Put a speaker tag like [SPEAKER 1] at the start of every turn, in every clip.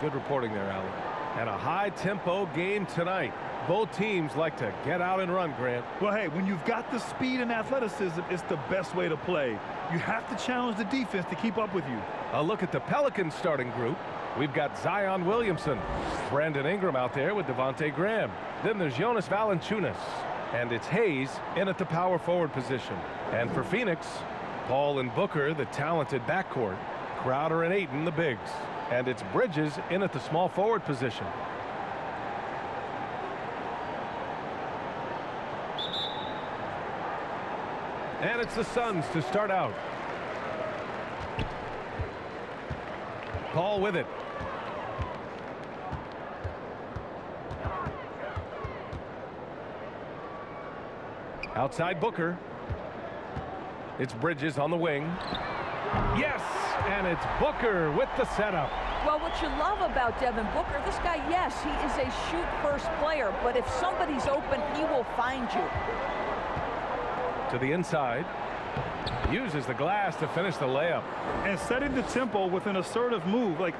[SPEAKER 1] Good reporting there, Alan. And a high-tempo game tonight. Both teams like to get out and run, Grant.
[SPEAKER 2] Well, hey, when you've got the speed and athleticism, it's the best way to play. You have to challenge the defense to keep up with you.
[SPEAKER 1] A look at the Pelicans starting group. We've got Zion Williamson, Brandon Ingram out there with Devontae Graham. Then there's Jonas Valanciunas. And it's Hayes in at the power forward position. And for Phoenix, Paul and Booker, the talented backcourt. Crowder and Ayton, the bigs. And it's Bridges in at the small forward position. And it's the Suns to start out. Paul with it. Outside Booker. It's Bridges on the wing. Yes, and it's Booker with the setup.
[SPEAKER 3] Well, what you love about Devin Booker, this guy, yes, he is a shoot-first player, but if somebody's open, he will find you.
[SPEAKER 1] To the inside. Uses the glass to finish the layup.
[SPEAKER 2] And setting the tempo with an assertive move. Like,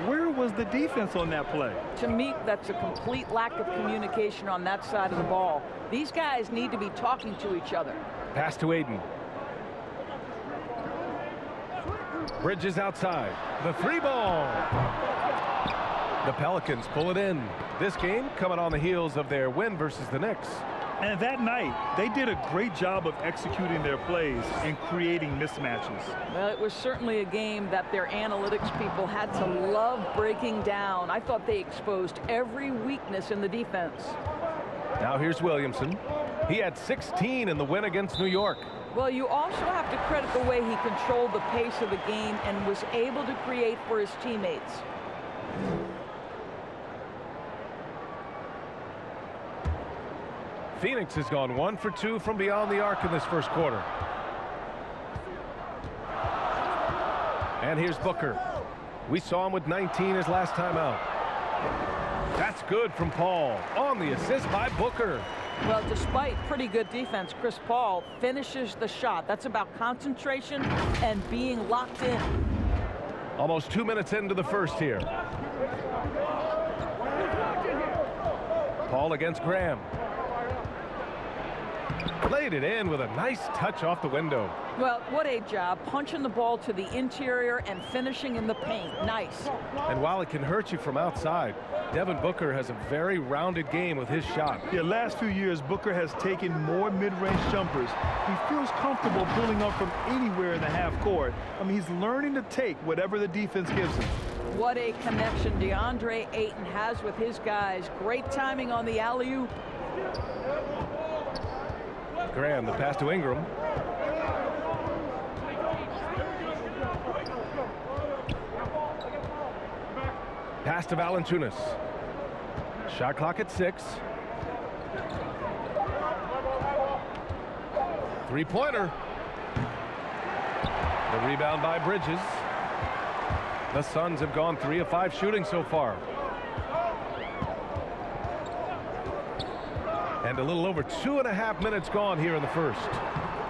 [SPEAKER 2] where was the defense on that play?
[SPEAKER 3] To me, that's a complete lack of communication on that side of the ball. These guys need to be talking to each other.
[SPEAKER 1] Pass to Ayton. Bridges outside. The three ball. The Pelicans pull it in. This game coming on the heels of their win versus the Knicks.
[SPEAKER 2] And that night, they did a great job of executing their plays and creating mismatches.
[SPEAKER 3] Well, it was certainly a game that their analytics people had to love breaking down. I thought they exposed every weakness in the defense.
[SPEAKER 1] Now here's Williamson. He had 16 in the win against New York.
[SPEAKER 3] Well, you also have to credit the way he controlled the pace of the game and was able to create for his teammates.
[SPEAKER 1] Phoenix has gone 1 for 2 from beyond the arc in this first quarter. And here's Booker. We saw him with 19 his last time out. That's good from Paul on the assist by Booker.
[SPEAKER 3] Well, despite pretty good defense, Chris Paul finishes the shot. That's about concentration and being locked in.
[SPEAKER 1] Almost 2 minutes into the first here. Paul against Graham. Laid it in with a nice touch off the window.
[SPEAKER 3] Well, what a job, punching the ball to the interior and finishing in the paint. Nice.
[SPEAKER 1] And while it can hurt you from outside, Devin Booker has a very rounded game with his shot.
[SPEAKER 2] Yeah, last few years, Booker has taken more mid-range jumpers. He feels comfortable pulling up from anywhere in the half court. I mean, he's learning to take whatever the defense gives him.
[SPEAKER 3] What a connection DeAndre Ayton has with his guys. Great timing on the alley-oop.
[SPEAKER 1] Graham, the pass to Ingram. Pass to Valanciunas. Shot clock at 6. Three-pointer. The rebound by Bridges. The Suns have gone 3 of 5 shooting so far. And a little over 2.5 minutes gone here in the first.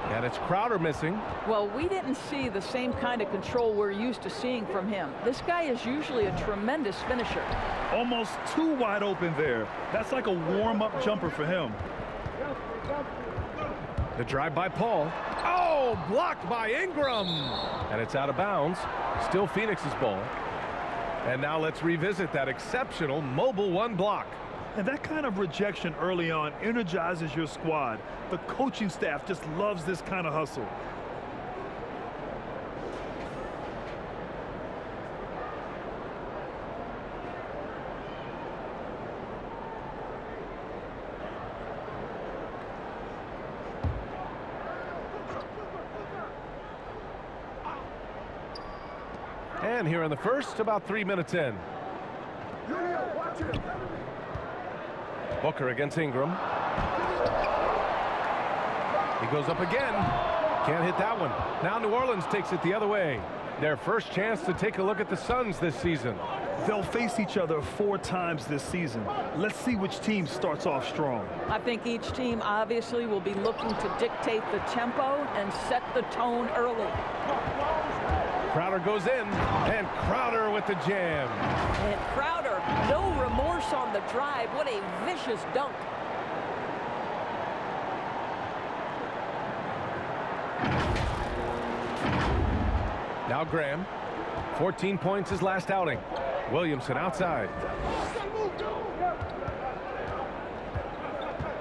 [SPEAKER 1] And it's Crowder missing.
[SPEAKER 3] Well, we didn't see the same kind of control we're used to seeing from him. This guy is usually a tremendous finisher.
[SPEAKER 2] Almost too wide open there. That's like a warm-up jumper for him.
[SPEAKER 1] The drive by Paul. Oh, blocked by Ingram. And it's out of bounds. Still Phoenix's ball. And now let's revisit that exceptional mobile one block.
[SPEAKER 2] And that kind of rejection early on energizes your squad. The coaching staff just loves this kind of hustle.
[SPEAKER 1] And here in the first, about 3 minutes in. Booker against Ingram. He goes up again. Can't hit that one. Now New Orleans takes it the other way. Their first chance to take a look at the Suns this season.
[SPEAKER 2] They'll face each other 4 times this season. Let's see which team starts off strong.
[SPEAKER 3] I think each team obviously will be looking to dictate the tempo and set the tone early.
[SPEAKER 1] Crowder goes in, and Crowder with the jam.
[SPEAKER 3] And drive. What a vicious dunk.
[SPEAKER 1] Now Graham. 14 points his last outing. Williamson outside.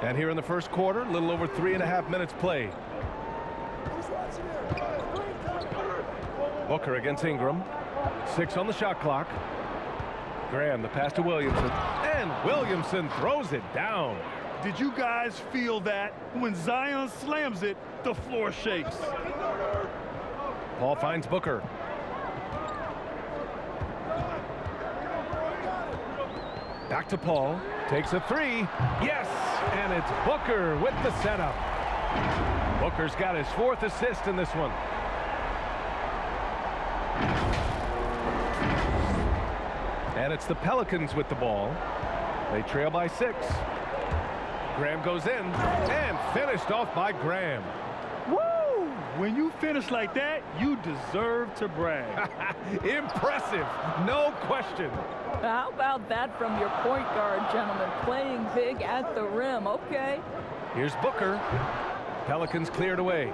[SPEAKER 1] And here in the first quarter, a little over 3.5 minutes played. Booker against Ingram. 6 on the shot clock. Graham, the pass to Williamson. And Williamson throws it down.
[SPEAKER 2] Did you guys feel that? When Zion slams it, the floor shakes.
[SPEAKER 1] Paul finds Booker. Back to Paul. Takes a three. Yes! And it's Booker with the setup. Booker's got his 4th assist in this one. And it's the Pelicans with the ball. They trail by 6. Graham goes in and finished off by Graham.
[SPEAKER 2] Woo! When you finish like that, you deserve to brag.
[SPEAKER 1] Impressive, no question.
[SPEAKER 3] How about that from your point guard, gentlemen? Playing big at the rim. Okay.
[SPEAKER 1] Here's Booker. Pelicans cleared away.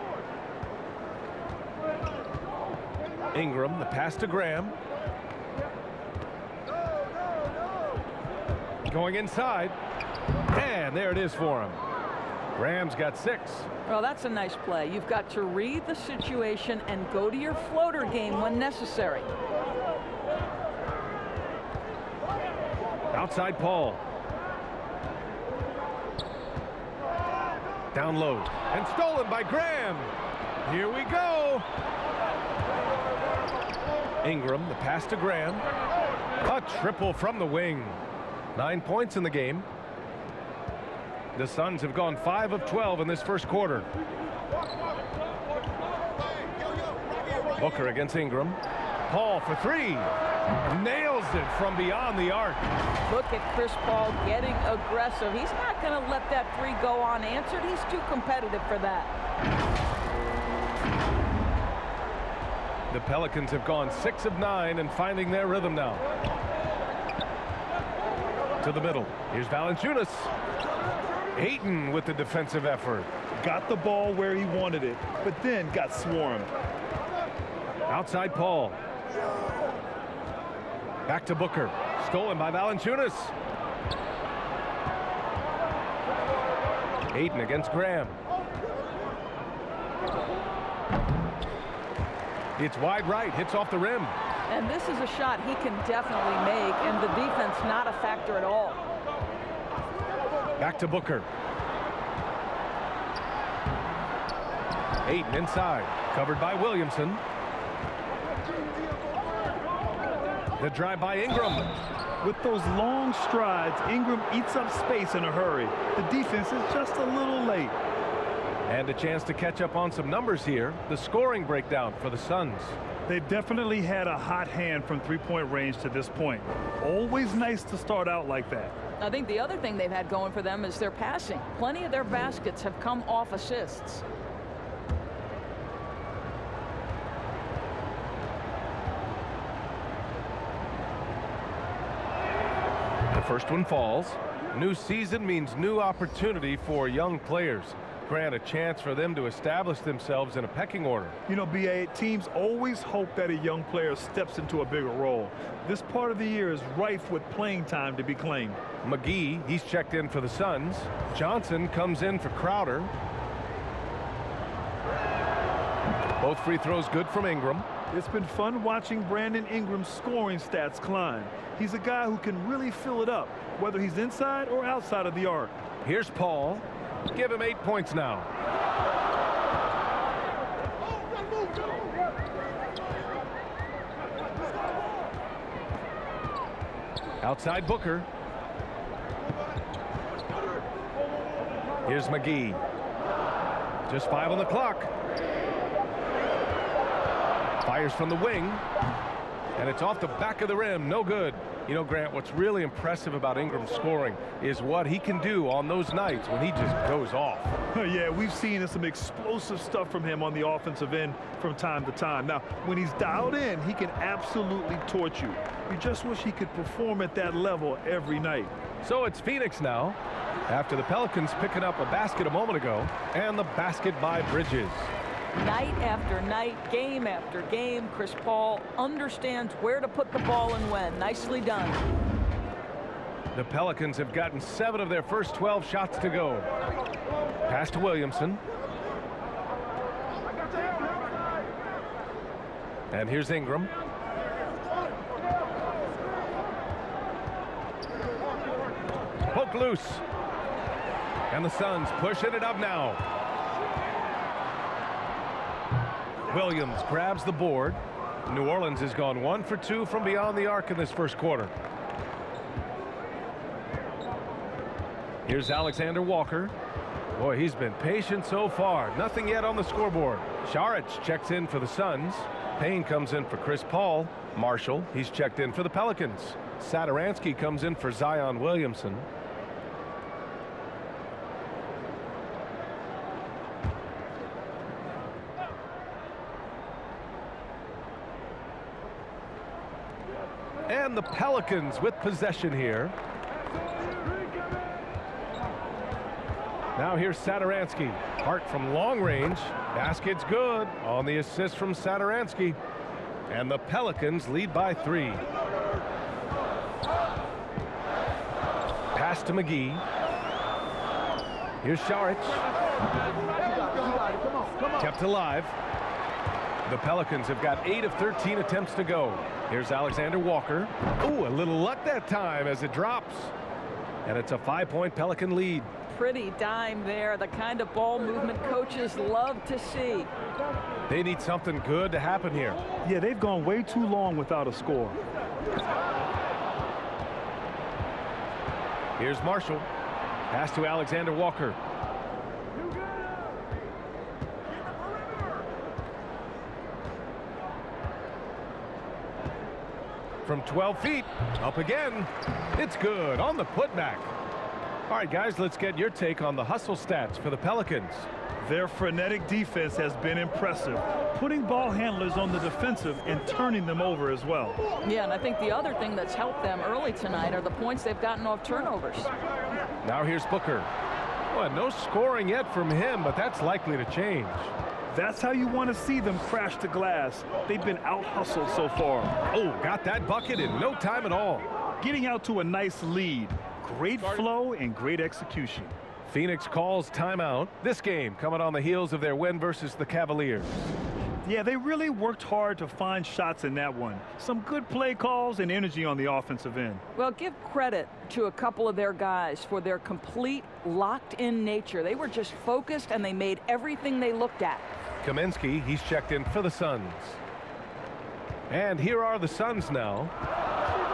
[SPEAKER 1] Ingram, the pass to Graham. Going inside. And there it is for him. Graham's got 6.
[SPEAKER 3] Well, that's a nice play. You've got to read the situation and go to your floater game when necessary.
[SPEAKER 1] Outside Paul. Down low. And stolen by Graham. Here we go. Ingram, the pass to Graham. A triple from the wing. 9 points in the game. The Suns have gone 5 of 12 in this first quarter. Booker against Ingram. Paul for 3. Nails it from beyond the arc.
[SPEAKER 3] Look at Chris Paul getting aggressive. He's not going to let that 3 go unanswered. He's too competitive for that.
[SPEAKER 1] The Pelicans have gone 6 of 9 and finding their rhythm now. To the middle. Here's Valanciunas. Ayton with the defensive effort.
[SPEAKER 2] Got the ball where he wanted it, but then got swarmed.
[SPEAKER 1] Outside Paul. Back to Booker. Stolen by Valanciunas. Ayton against Graham. It's wide right. Hits off the rim.
[SPEAKER 3] And this is a shot he can definitely make, and the defense not a factor at all.
[SPEAKER 1] Back to Booker. Ayton inside. Covered by Williamson. The drive by Ingram.
[SPEAKER 2] With those long strides, Ingram eats up space in a hurry. The defense is just a little late.
[SPEAKER 1] And a chance to catch up on some numbers here. The scoring breakdown for the Suns.
[SPEAKER 2] They definitely had a hot hand from three-point range to this point. Always nice to start out like that.
[SPEAKER 3] I think the other thing they've had going for them is their passing. Plenty of their baskets have come off assists.
[SPEAKER 1] The first one falls. New season means new opportunity for young players. Grant a chance for them to establish themselves in a pecking order.
[SPEAKER 2] You know, B.A., teams always hope that a young player steps into a bigger role. This part of the year is rife with playing time to be claimed.
[SPEAKER 1] McGee, he's checked in for the Suns. Johnson comes in for Crowder. Both free throws good from Ingram.
[SPEAKER 2] It's been fun watching Brandon Ingram's scoring stats climb. He's a guy who can really fill it up, whether he's inside or outside of the arc.
[SPEAKER 1] Here's Paul. Give him 8 points now. Outside Booker. Here's McGee. Just 5 on the clock. Fires from the wing. And it's off the back of the rim. No good. You know, Grant, what's really impressive about Ingram's scoring is what he can do on those nights when he just goes off.
[SPEAKER 2] Yeah, we've seen some explosive stuff from him on the offensive end from time to time. Now, when he's dialed in, he can absolutely torch you. You just wish he could perform at that level every night.
[SPEAKER 1] So it's Phoenix now, after the Pelicans picking up a basket a moment ago, and the basket by Bridges.
[SPEAKER 3] Night after night, game after game, Chris Paul understands where to put the ball and when. Nicely done.
[SPEAKER 1] The Pelicans have gotten 7 of their first 12 shots to go. Pass to Williamson. And here's Ingram. Poke loose. And the Suns pushing it up now. Williams grabs the board. New Orleans has gone 1 for 2 from beyond the arc in this first quarter. Here's Alexander Walker. Boy, he's been patient so far. Nothing yet on the scoreboard. Saric checks in for the Suns. Payne comes in for Chris Paul. Marshall, he's checked in for the Pelicans. Satoransky comes in for Zion Williamson. And the Pelicans with possession here. Now here's Satoransky. Hart from long range. Basket's good on the assist from Satoransky. And the Pelicans lead by 3. Pass to McGee. Here's Saric. Kept alive. The Pelicans have got 8 of 13 attempts to go. Here's Alexander Walker. Ooh, a little luck that time as it drops. And it's a 5-point Pelican lead.
[SPEAKER 3] Pretty dime there, the kind of ball movement coaches love to see.
[SPEAKER 1] They need something good to happen here.
[SPEAKER 2] Yeah, they've gone way too long without a score.
[SPEAKER 1] Here's Marshall. Pass to Alexander Walker. From 12 feet, up again. It's good on the putback. All right, guys, let's get your take on the hustle stats for the Pelicans.
[SPEAKER 2] Their frenetic defense has been impressive, putting ball handlers on the defensive and turning them over as well.
[SPEAKER 3] Yeah, and I think the other thing that's helped them early tonight are the points they've gotten off turnovers.
[SPEAKER 1] Now here's Booker. Well, no scoring yet from him, but that's likely to change.
[SPEAKER 2] That's how you want to see them crash the glass. They've been out-hustled so far.
[SPEAKER 1] Oh, got that bucket in no time at all.
[SPEAKER 2] Getting out to a nice lead. Great flow and great execution.
[SPEAKER 1] Phoenix calls timeout. This game coming on the heels of their win versus the Cavaliers.
[SPEAKER 2] Yeah, they really worked hard to find shots in that one. Some good play calls and energy on the offensive end.
[SPEAKER 3] Well, give credit to a couple of their guys for their complete locked-in nature. They were just focused and they made everything they looked at.
[SPEAKER 1] Kaminsky, he's checked in for the Suns. And here are the Suns now.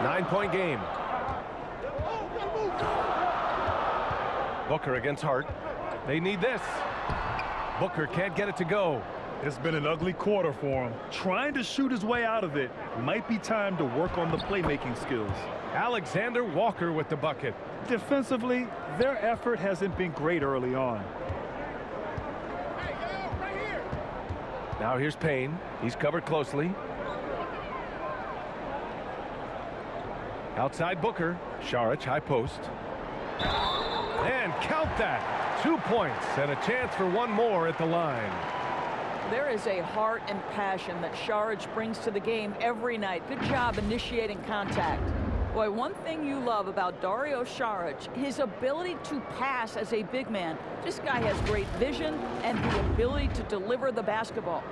[SPEAKER 1] 9-point game. Booker against Hart. They need this. Booker can't get it to go.
[SPEAKER 2] It's been an ugly quarter for him. Trying to shoot his way out of it. Might be time to work on the playmaking skills.
[SPEAKER 1] Alexander Walker with the bucket.
[SPEAKER 2] Defensively, their effort hasn't been great early on.
[SPEAKER 1] Now here's Payne. He's covered closely. Outside Booker. Saric, high post. And count that. 2 points and a chance for one more at the line.
[SPEAKER 3] There is a heart and passion that Saric brings to the game every night. Good job initiating contact. Boy, one thing you love about Dario Saric, his ability to pass as a big man. This guy has great vision and the ability to deliver the basketball.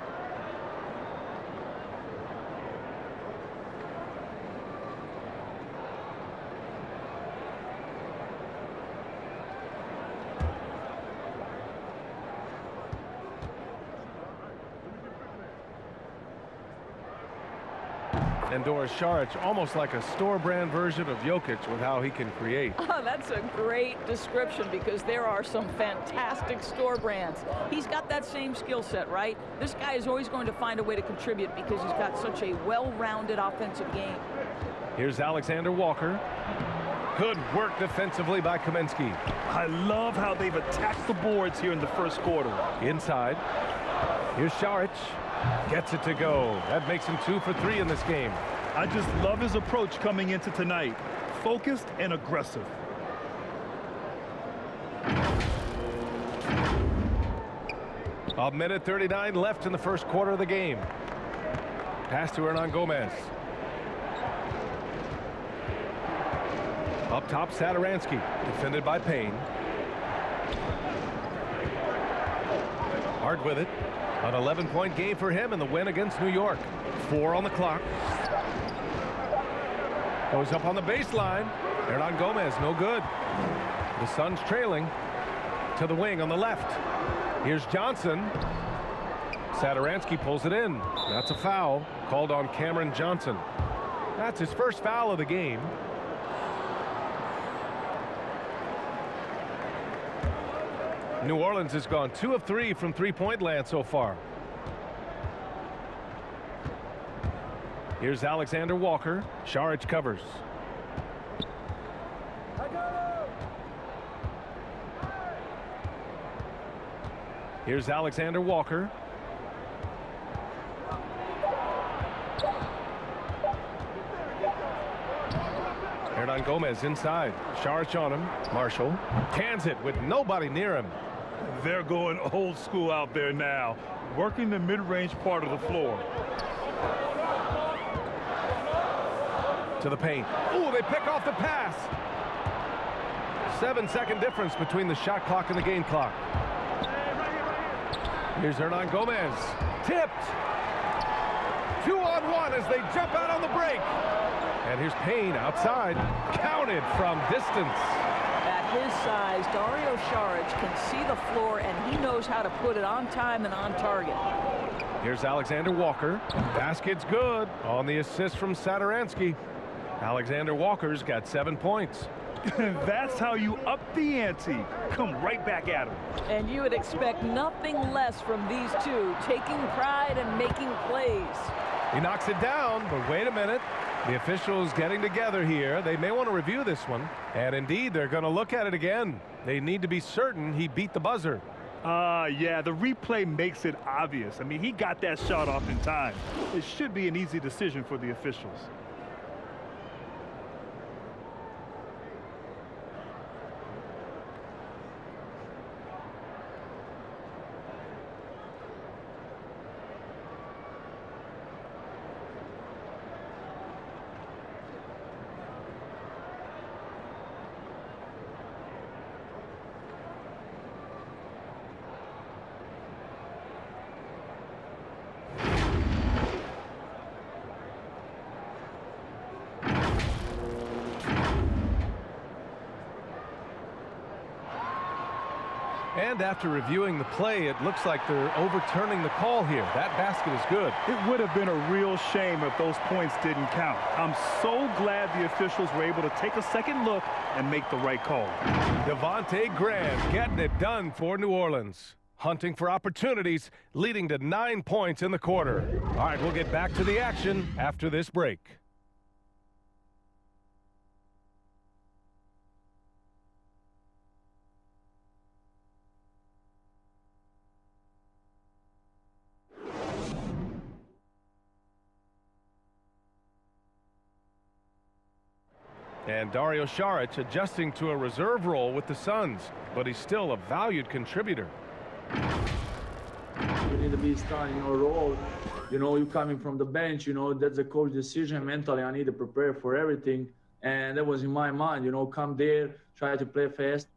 [SPEAKER 1] And Doris Saric, almost like a store brand version of Jokic with how he can create.
[SPEAKER 3] Oh, that's a great description because there are some fantastic store brands. He's got that same skill set, right? This guy is always going to find a way to contribute because he's got such a well-rounded offensive game.
[SPEAKER 1] Here's Alexander Walker. Good work defensively by Kaminsky.
[SPEAKER 2] I love how they've attacked the boards here in the first quarter.
[SPEAKER 1] Inside. Here's Saric. Gets it to go. That makes him 2 for 3 in this game.
[SPEAKER 2] I just love his approach coming into tonight. Focused and aggressive.
[SPEAKER 1] A minute 39 left in the first quarter of the game. Pass to Hernan Gomez. Up top, Satoransky, defended by Payne. Hard with it. An 11-point game for him in the win against New York. 4 on the clock. Goes up on the baseline. Hernan Gomez, no good. The Suns trailing to the wing on the left. Here's Johnson. Satoransky pulls it in. That's a foul called on Cameron Johnson. That's his first foul of the game. New Orleans has gone 2 of 3 from three-point land so far. Here's Alexander Walker. Šarić covers. Here's Alexander Walker. Hernan Gomez inside. Šarić on him. Marshall cans it with nobody near him.
[SPEAKER 2] They're going old school out there now, working the mid-range part of the floor.
[SPEAKER 1] To the paint. Ooh, they pick off the pass. 7-second difference between the shot clock and the game clock. Here's Hernan Gomez. Tipped. 2-on-1 as they jump out on the break. And here's Payne outside. Counted from distance.
[SPEAKER 3] At his size, Dario Šarić can see the floor, and he knows how to put it on time and on target.
[SPEAKER 1] Here's Alexander Walker. Basket's good on the assist from Satoransky. Alexander Walker's got 7 points.
[SPEAKER 2] That's how you up the ante. Come right back at him.
[SPEAKER 3] And you would expect nothing less from these two, taking pride and making plays.
[SPEAKER 1] He knocks it down, but wait a minute. The officials getting together here. They may want to review this one. And indeed, they're going to look at it again. They need to be certain he beat the buzzer.
[SPEAKER 2] Yeah, the replay makes it obvious. I mean, he got that shot off in time. It should be an easy decision for the officials.
[SPEAKER 1] And after reviewing the play, it looks like they're overturning the call here. That basket is good.
[SPEAKER 2] It would have been a real shame if those points didn't count. I'm so glad the officials were able to take a second look and make the right call.
[SPEAKER 1] Devontae Graham getting it done for New Orleans. Hunting for opportunities, leading to 9 points in the quarter. All right, we'll get back to the action after this break. And Dario Šarić adjusting to a reserve role with the Suns, but he's still a valued contributor.
[SPEAKER 4] You need to be starting your role. You know, you coming from the bench, you know, that's a coach decision. Mentally, I need to prepare for everything. And that was in my mind, you know, come there, try to play fast.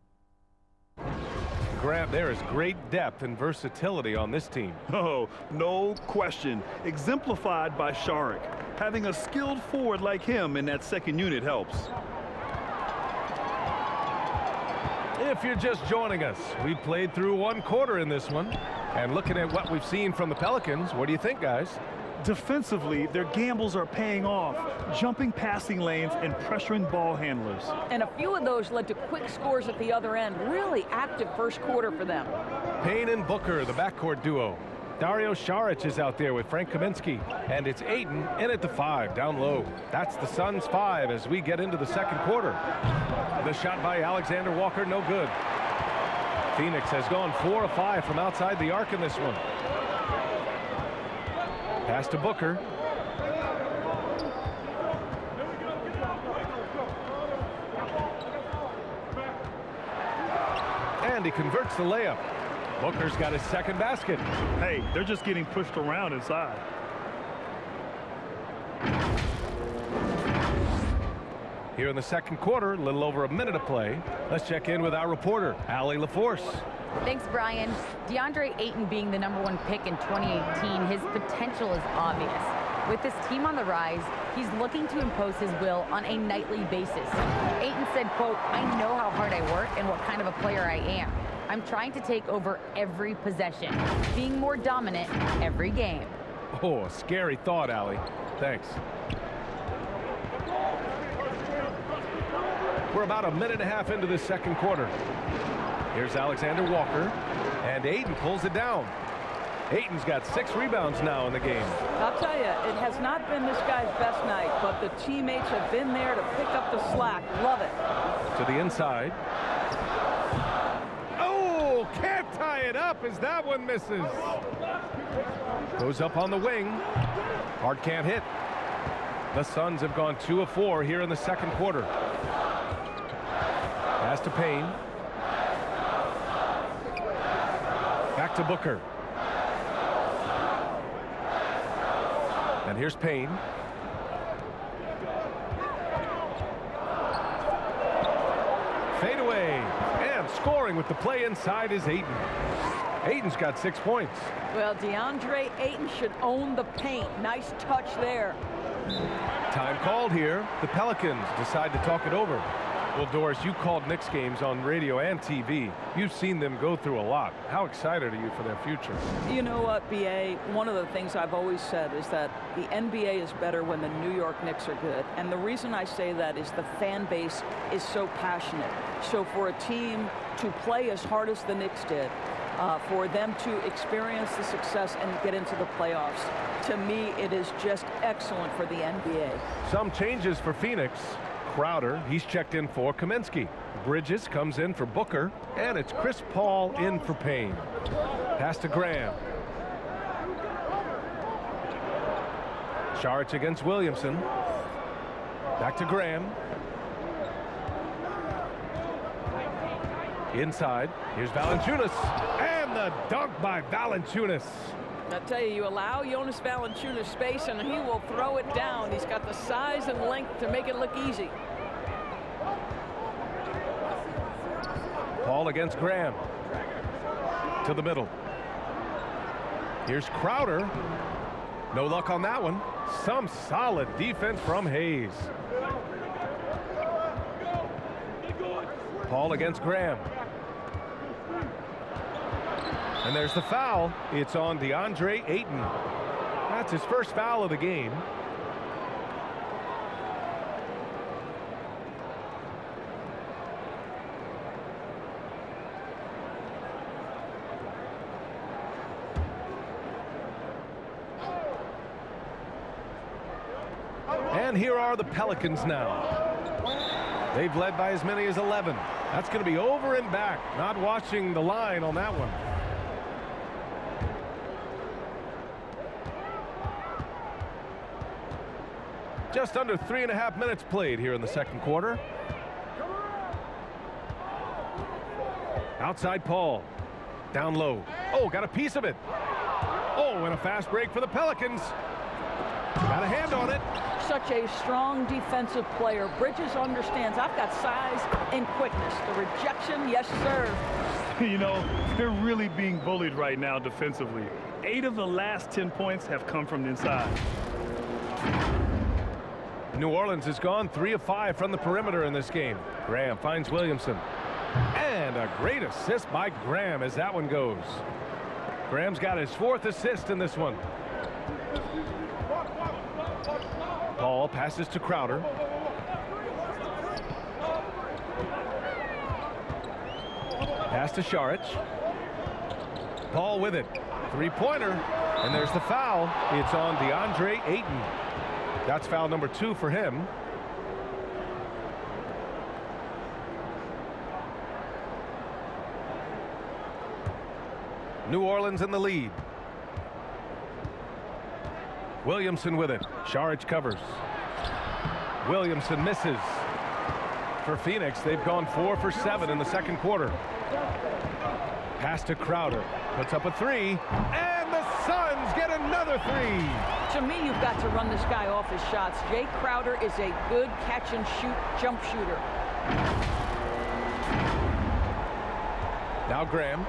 [SPEAKER 1] Graham, there is great depth and versatility on this team.
[SPEAKER 2] Oh, no question. Exemplified by Šarić. Having a skilled forward like him in that second unit helps.
[SPEAKER 1] If you're just joining us, we played through 1 quarter in this one. And looking at what we've seen from the Pelicans, what do you think, guys?
[SPEAKER 2] Defensively, their gambles are paying off, jumping passing lanes and pressuring ball handlers.
[SPEAKER 3] And a few of those led to quick scores at the other end. Really active first quarter for them.
[SPEAKER 1] Payne and Booker, the backcourt duo. Dario Šarić is out there with Frank Kaminsky. And it's Ayton in at the 5, down low. That's the Suns' 5 as we get into the second quarter. The shot by Alexander Walker, no good. Phoenix has gone 4 of 5 from outside the arc in this one. Pass to Booker. And he converts the layup. Booker's got his second basket.
[SPEAKER 2] Hey, they're just getting pushed around inside.
[SPEAKER 1] Here in the second quarter, a little over a minute to play. Let's check in with our reporter, Allie LaForce.
[SPEAKER 5] Thanks, Brian. DeAndre Ayton being the #1 pick in 2018, his potential is obvious. With his team on the rise, he's looking to impose his will on a nightly basis. Ayton said, quote, "I know how hard I work and what kind of a player I am. I'm trying to take over every possession, being more dominant every game."
[SPEAKER 1] Oh, a scary thought, Allie. Thanks. We're about a minute and a half into this second quarter. Here's Alexander Walker, and Ayton pulls it down. Ayton's got 6 rebounds now in the game.
[SPEAKER 3] I'll tell you, it has not been this guy's best night, but the teammates have been there to pick up the slack. Love it.
[SPEAKER 1] To the inside. Oh, can't tie it up as that one misses. Goes up on the wing. Hart can't hit. The Suns have gone 2 of 4 here in the second quarter. Pass to Payne. Back to Booker. And here's Payne. Fade away. And scoring with the play inside is Ayton. Ayton's got 6 points.
[SPEAKER 3] Well, DeAndre Ayton should own the paint. Nice touch there.
[SPEAKER 1] Time called here. The Pelicans decide to talk it over. Well, Doris, you called Knicks games on radio and TV. You've seen them go through a lot. How excited are you for their future?
[SPEAKER 3] You know what, BA? One of the things I've always said is that the NBA is better when the New York Knicks are good. And the reason I say that is the fan base is so passionate. So for a team to play as hard as the Knicks did, for them to experience the success and get into the playoffs, to me, it is just excellent for the NBA.
[SPEAKER 1] Some changes for Phoenix. Crowder, he's checked in for Kaminsky. Bridges comes in for Booker, and it's Chris Paul in for Payne. Pass to Graham. Saric against Williamson. Back to Graham. Inside, here's Valanciunas, and the dunk by Valanciunas.
[SPEAKER 3] I tell you, you allow Jonas Valanciunas space and he will throw it down. He's got the size and length to make it look easy.
[SPEAKER 1] Paul against Graham. To the middle. Here's Crowder. No luck on that one. Some solid defense from Hayes. Paul against Graham. And there's the foul. It's on DeAndre Ayton. That's his first foul of the game. And here are the Pelicans now. They've led by as many as 11. That's going to be over and back. Not watching the line on that one. Just under 3.5 minutes played here in the second quarter. Outside Paul. Down low. Oh, got a piece of it. Oh, and a fast break for the Pelicans. Got a hand on it.
[SPEAKER 3] Such a strong defensive player. Bridges understands I've got size and quickness. The rejection, yes, sir.
[SPEAKER 2] You know, they're really being bullied right now defensively. 8 of the last 10 points have come from inside.
[SPEAKER 1] New Orleans has gone 3 of 5 from the perimeter in this game. Graham finds Williamson. And a great assist by Graham as that one goes. Graham's got his 4th assist in this one. Paul passes to Crowder. Pass to Saric. Paul with it. 3-pointer. And there's the foul. It's on DeAndre Ayton. That's foul number 2 for him. New Orleans in the lead. Williamson with it. Saric covers. Williamson misses. For Phoenix, they've gone 4 for 7 in the second quarter. Pass to Crowder. Puts up a three. And the Suns get another three.
[SPEAKER 3] To me, you've got to run this guy off his shots. Jay Crowder is a good catch-and-shoot jump shooter.
[SPEAKER 1] Now Graham.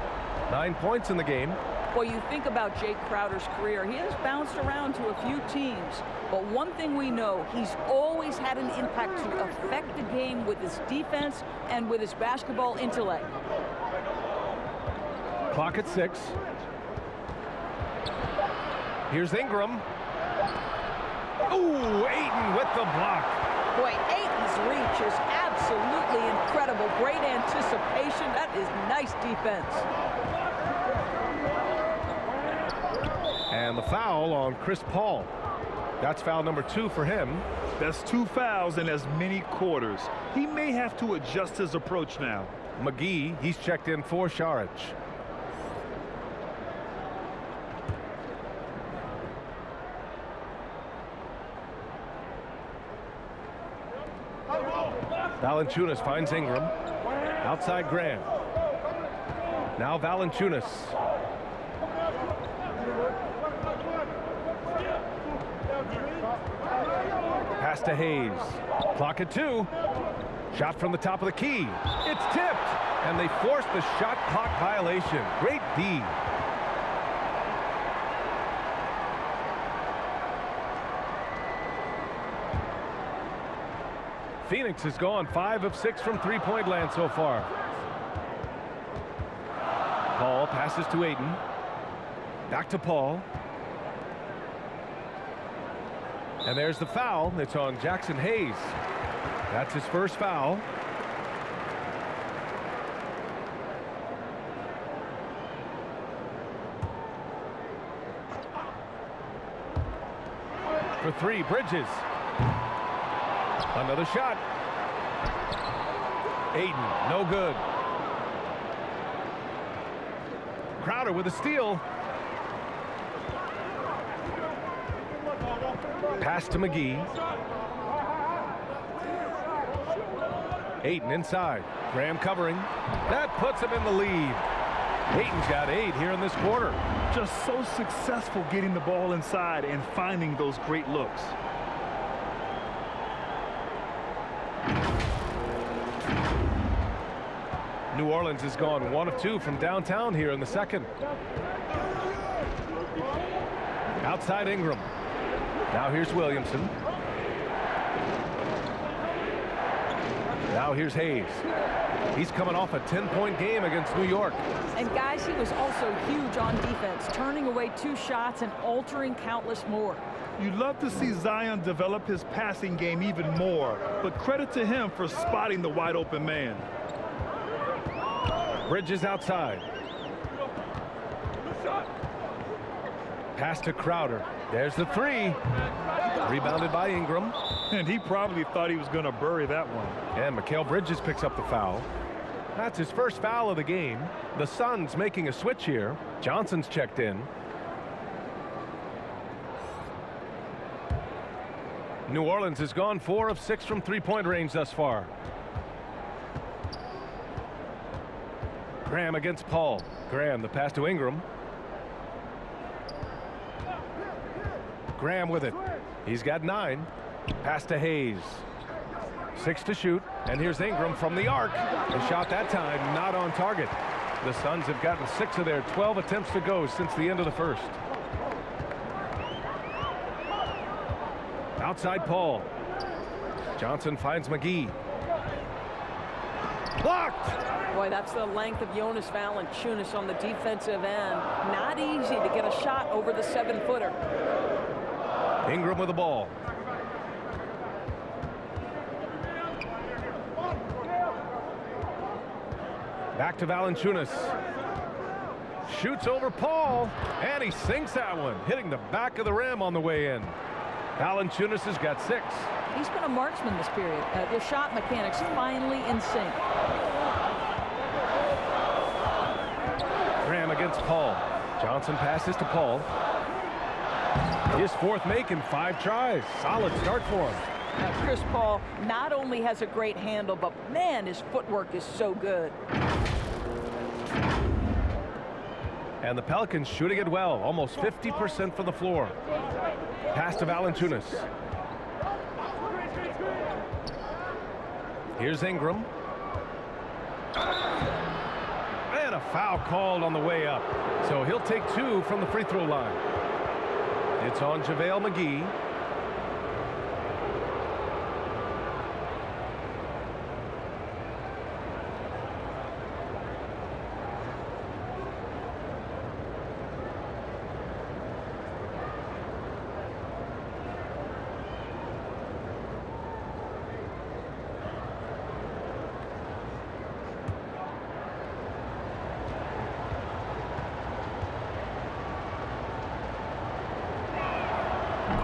[SPEAKER 1] 9 points in the game.
[SPEAKER 3] Well, you think about Jay Crowder's career. He has bounced around to a few teams. But one thing we know, he's always had an impact to affect the game with his defense and with his basketball intellect.
[SPEAKER 1] Clock at 6. Here's Ingram. Ooh, Ayton with the block.
[SPEAKER 3] Boy, Ayton's reach is absolutely incredible. Great anticipation. That is nice defense.
[SPEAKER 1] And the foul on Chris Paul. That's foul number 2 for him.
[SPEAKER 2] That's 2 fouls in as many quarters. He may have to adjust his approach now.
[SPEAKER 1] McGee, he's checked in for Saric. Valanciunas finds Ingram. Outside Graham. Now Valanciunas. Pass to Hayes. Clock at 2. Shot from the top of the key. It's tipped. And they force the shot clock violation. Great D. Phoenix has gone 5 of 6 from three-point land so far. Paul passes to Ayton. Back to Paul. And there's the foul. It's on Jackson Hayes. That's his first foul. For 3, Bridges. Another shot. Ayton, no good. Crowder with a steal. Pass to McGee. Ayton inside. Graham covering. That puts him in the lead. Ayton's got 8 here in this quarter.
[SPEAKER 2] Just so successful getting the ball inside and finding those great looks.
[SPEAKER 1] New Orleans has gone 1 of 2 from downtown here in the second. Outside Ingram. Now here's Williamson. Now here's Hayes. He's coming off a 10-point game against New York.
[SPEAKER 3] And guys, he was also huge on defense, turning away 2 shots and altering countless more.
[SPEAKER 2] You'd love to see Zion develop his passing game even more, but credit to him for spotting the wide open man.
[SPEAKER 1] Bridges outside. Pass to Crowder. There's the 3. Rebounded by Ingram.
[SPEAKER 2] And he probably thought he was going to bury that one.
[SPEAKER 1] And Mikal Bridges picks up the foul. That's his first foul of the game. The Suns making a switch here. Johnson's checked in. New Orleans has gone 4 of 6 from three-point range thus far. Graham against Paul. Graham, the pass to Ingram. Graham with it. He's got 9. Pass to Hayes. 6 to shoot. And here's Ingram from the arc. The shot that time not on target. The Suns have gotten 6 of their 12 attempts to go since the end of the first. Outside Paul. Johnson finds McGee. Blocked!
[SPEAKER 3] Boy, that's the length of Jonas Valanciunas on the defensive end. Not easy to get a shot over the 7-footer.
[SPEAKER 1] Ingram with the ball. Back to Valanciunas. Shoots over Paul, and he sinks that one, hitting the back of the rim on the way in. Valanciunas has got 6.
[SPEAKER 3] He's been a marksman this period. The shot mechanics finally in sync.
[SPEAKER 1] Graham against Paul. Johnson passes to Paul. His 4th make in 5 tries. Solid start for him.
[SPEAKER 3] Chris Paul not only has a great handle, but man, his footwork is so good.
[SPEAKER 1] And the Pelicans shooting it well, almost 50% from the floor. Pass to Valanciunas. Here's Ingram. And a foul called on the way up. So he'll take 2 from the free throw line. It's on JaVale McGee.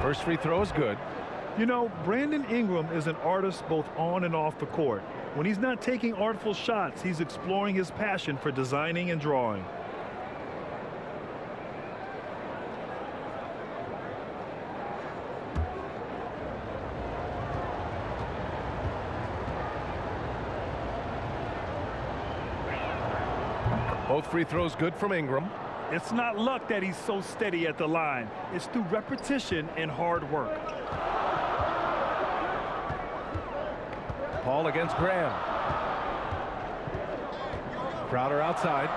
[SPEAKER 1] First free throw is good.
[SPEAKER 2] You know, Brandon Ingram is an artist both on and off the court. When he's not taking artful shots, he's exploring his passion for designing and drawing.
[SPEAKER 1] Both free throws good from Ingram.
[SPEAKER 2] It's not luck that he's so steady at the line. It's through repetition and hard work.
[SPEAKER 1] Paul against Graham. Crowder outside.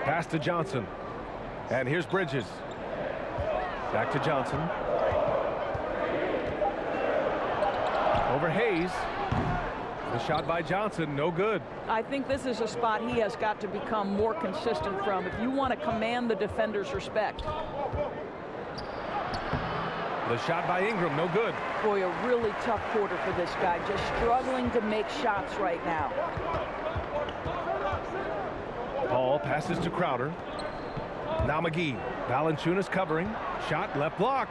[SPEAKER 1] Pass to Johnson. And here's Bridges. Back to Johnson. Over Hayes. The shot by Johnson, no good.
[SPEAKER 3] I think this is a spot he has got to become more consistent from if you want to command the defender's respect.
[SPEAKER 1] The shot by Ingram, no good.
[SPEAKER 3] Boy, a really tough quarter for this guy, just struggling to make shots right now.
[SPEAKER 1] Paul passes to Crowder. Now McGee. Valanciunas covering. Shot, left block.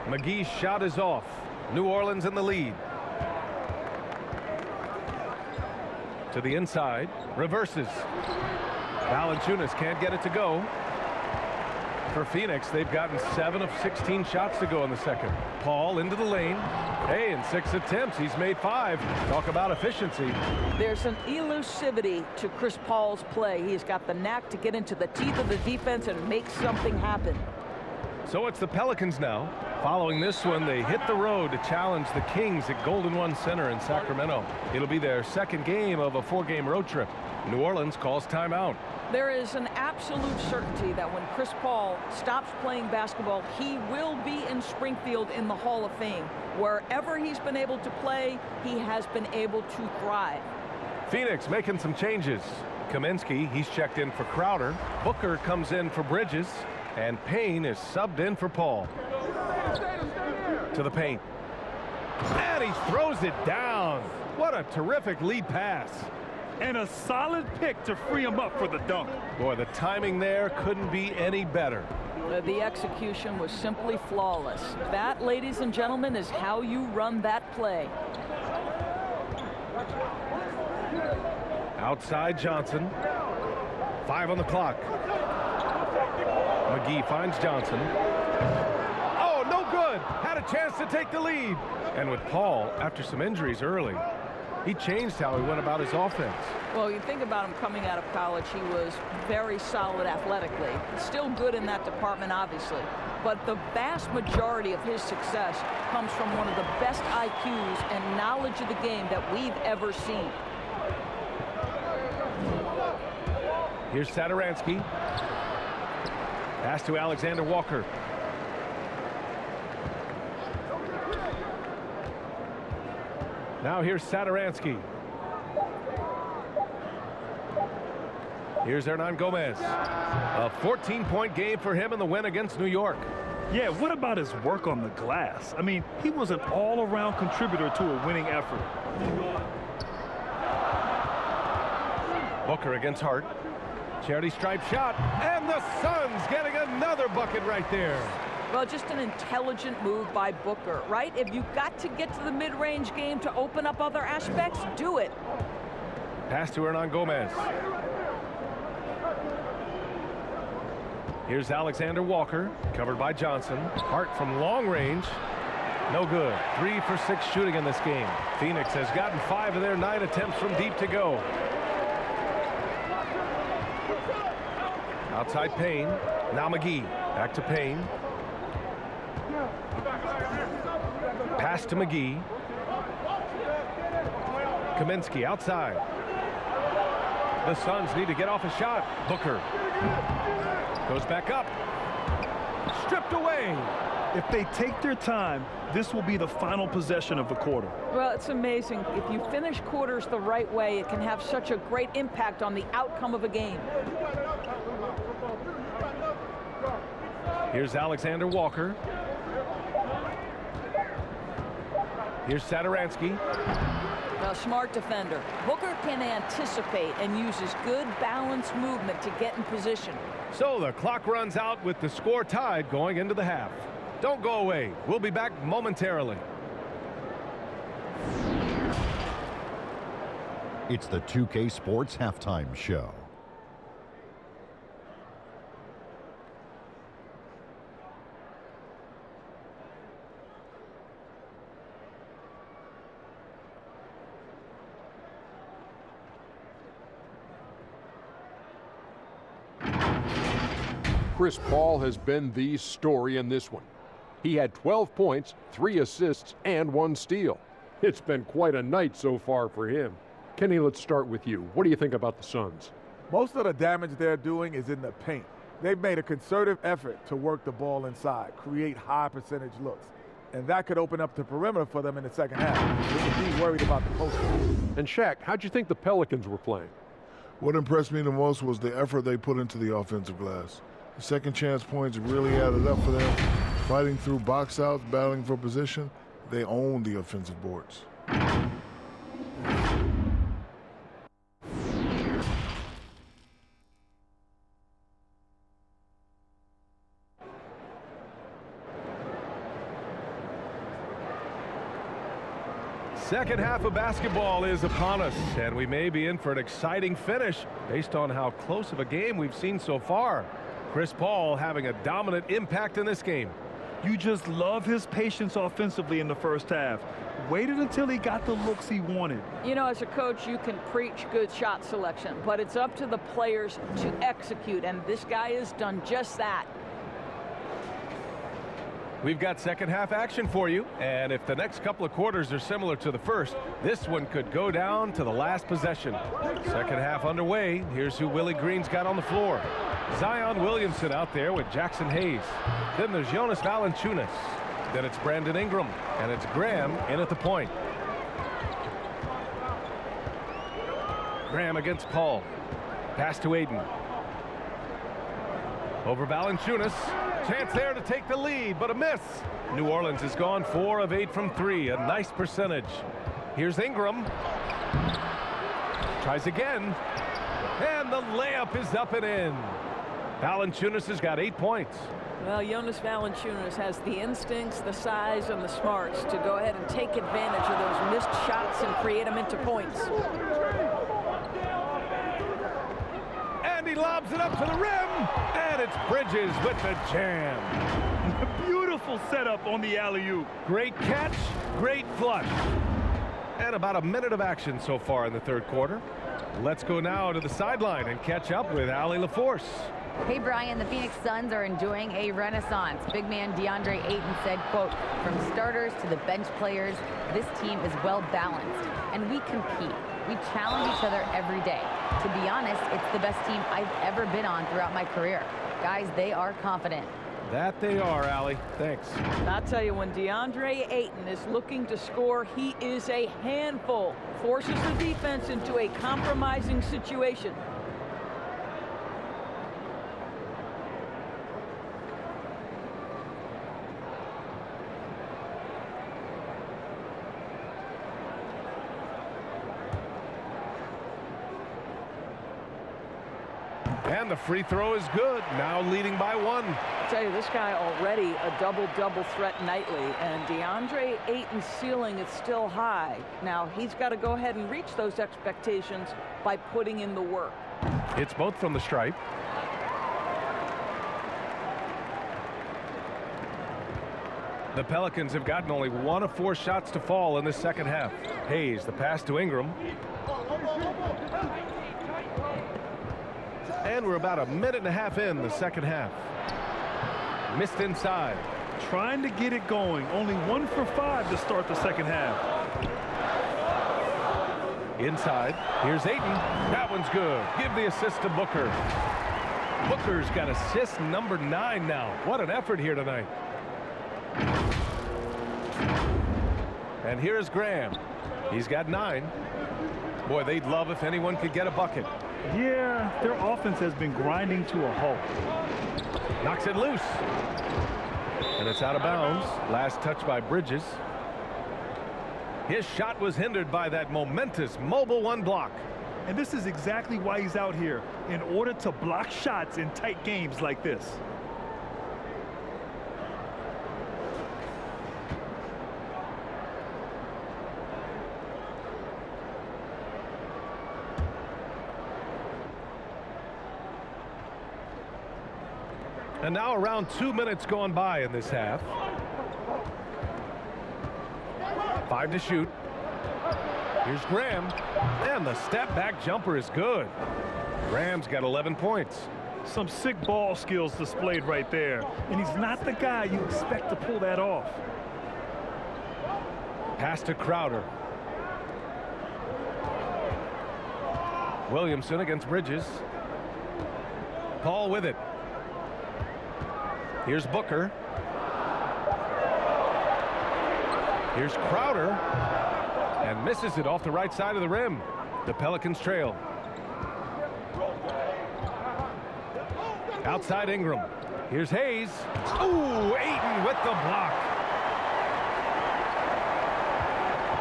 [SPEAKER 1] McGee's shot is off. New Orleans in the lead. To the inside, reverses. Valanciunas can't get it to go. For Phoenix, they've gotten 7 of 16 shots to go in the second. Paul into the lane. Hey, in 6 attempts, he's made 5. Talk about efficiency.
[SPEAKER 3] There's an elusivity to Chris Paul's play. He's got the knack to get into the teeth of the defense and make something happen.
[SPEAKER 1] So it's the Pelicans now. Following this one, they hit the road to challenge the Kings at Golden One Center in Sacramento. It'll be their second game of a 4-game road trip. New Orleans calls timeout.
[SPEAKER 3] There is an absolute certainty that when Chris Paul stops playing basketball, he will be in Springfield in the Hall of Fame. Wherever he's been able to play, he has been able to thrive.
[SPEAKER 1] Phoenix making some changes. Kaminsky, he's checked in for Crowder. Booker comes in for Bridges. And Payne is subbed in for Paul. To the paint. And he throws it down. What a terrific lead pass.
[SPEAKER 2] And a solid pick to free him up for the dunk.
[SPEAKER 1] Boy, the timing there couldn't be any better.
[SPEAKER 3] The execution was simply flawless. That, ladies and gentlemen, is how you run that play.
[SPEAKER 1] Outside Johnson. 5 on the clock. McGee finds Johnson. Oh, no good. Had a chance to take the lead. And with Paul, after some injuries early, he changed how he went about his offense.
[SPEAKER 3] Well, you think about him coming out of college, he was very solid athletically. Still good in that department, obviously. But the vast majority of his success comes from one of the best IQs and knowledge of the game that we've ever seen.
[SPEAKER 1] Here's Satoransky. Pass to Alexander Walker. Now here's Satoransky. Here's Hernan Gomez. A 14-point game for him in the win against New York.
[SPEAKER 2] Yeah, what about his work on the glass? I mean, he was an all-around contributor to a winning effort.
[SPEAKER 1] Booker against Hart. Charity stripe shot, and the Suns getting another bucket right there.
[SPEAKER 3] Well, just an intelligent move by Booker, right? If you've got to get to the mid-range game to open up other aspects, do it.
[SPEAKER 1] Pass to Hernan Gomez. Here's Alexander Walker, covered by Johnson. Hart from long range. No good. 3 for 6 shooting in this game. Phoenix has gotten 5 of their 9 attempts from deep to go. Outside Payne. Now McGee. Back to Payne. Pass to McGee. Kaminsky outside. The Suns need to get off a shot. Booker goes back up. Stripped away.
[SPEAKER 2] If they take their time, this will be the final possession of the quarter.
[SPEAKER 3] Well, it's amazing. If you finish quarters the right way, it can have such a great impact on the outcome of a game.
[SPEAKER 1] Here's Alexander Walker. Here's Satoransky.
[SPEAKER 3] A smart defender. Booker can anticipate and uses good balanced movement to get in position.
[SPEAKER 1] So the clock runs out with the score tied going into the half. Don't go away. We'll be back momentarily.
[SPEAKER 6] It's the 2K Sports Halftime Show.
[SPEAKER 7] Chris Paul has been the story in this one. He had 12 points, 3 assists, and 1 steal. It's been quite a night so far for him. Kenny, let's start with you. What do you think about the Suns?
[SPEAKER 8] Most of the damage they're doing is in the paint. They've made a concerted effort to work the ball inside, create high percentage looks. And that could open up the perimeter for them in the second half. We could be worried about the post.
[SPEAKER 7] And Shaq, how'd you think the Pelicans were playing?
[SPEAKER 9] What impressed me the most was the effort they put into the offensive glass. The second chance points really added up for them. Fighting through box outs, battling for position, they own the offensive boards.
[SPEAKER 1] Second half of basketball is upon us, and we may be in for an exciting finish based on how close of a game we've seen so far. Chris Paul having a dominant impact in this game.
[SPEAKER 2] You just love his patience offensively in the first half. Waited until he got the looks he wanted.
[SPEAKER 3] You know, as a coach, you can preach good shot selection, but it's up to the players to execute, and this guy has done just that.
[SPEAKER 1] We've got second half action for you, and if the next couple of quarters are similar to the first, this one could go down to the last possession. Second half underway. Here's who Willie Green's got on the floor. Zion Williamson out there with Jackson Hayes. Then there's Jonas Valanciunas. Then it's Brandon Ingram, and it's Graham in at the point. Graham against Paul. Pass to Aiden. Over Valanciunas. Chance there to take the lead, but a miss. New Orleans has gone 4 of 8 from 3, a nice percentage. Here's Ingram. Tries again. And the layup is up and in. Valanciunas has got 8 points.
[SPEAKER 3] Well, Jonas Valanciunas has the instincts, the size, and the smarts to go ahead and take advantage of those missed shots and create them into points.
[SPEAKER 1] And he lobs it up to the rim. And it's Bridges with the jam.
[SPEAKER 2] Beautiful setup on the alley-oop.
[SPEAKER 1] Great catch, great flush. And about a minute of action so far in the third quarter. Let's go now to the sideline and catch up with Allie LaForce.
[SPEAKER 5] Hey, Brian, the Phoenix Suns are enjoying a renaissance. Big man DeAndre Ayton said, quote, "From starters to the bench players, this team is well balanced, and we compete. We challenge each other every day. To be honest, it's the best team I've ever been on throughout my career. Guys, they are confident."
[SPEAKER 1] That they are, Allie. Thanks.
[SPEAKER 3] I'll tell you, when DeAndre Ayton is looking to score, he is a handful. Forces the defense into a compromising situation.
[SPEAKER 1] And the free throw is good. Now leading by 1.
[SPEAKER 3] I'll tell you, this guy already a double-double threat nightly, and DeAndre Ayton's ceiling is still high. Now, he's got to go ahead and reach those expectations by putting in the work.
[SPEAKER 1] It's both from the stripe. The Pelicans have gotten only 1 of 4 shots to fall in this second half. Hayes, the pass to Ingram. And we're about a minute and a half in the second half. Missed inside.
[SPEAKER 2] Trying to get it going. Only 1 for 5 to start the second half.
[SPEAKER 1] Inside. Here's Ayton. That one's good. Give the assist to Booker. Booker's got assist number 9 now. What an effort here tonight. And here's Graham. He's got 9. Boy, they'd love if anyone could get a bucket.
[SPEAKER 2] Yeah, their offense has been grinding to a halt.
[SPEAKER 1] Knocks it loose. And it's out of bounds. Last touch by Bridges. His shot was hindered by that momentous mobile 1 block.
[SPEAKER 2] And this is exactly why he's out here, in order to block shots in tight games like this.
[SPEAKER 1] And now around 2 minutes gone by in this half. 5 to shoot. Here's Graham. And the step back jumper is good. Graham's got 11 points.
[SPEAKER 2] Some sick ball skills displayed right there. And he's not the guy you expect to pull that off.
[SPEAKER 1] Pass to Crowder. Williamson against Bridges. Paul with it. Here's Booker. Here's Crowder. And misses it off the right side of the rim. The Pelicans trail. Outside Ingram. Here's Hayes. Ooh, Ayton with the block.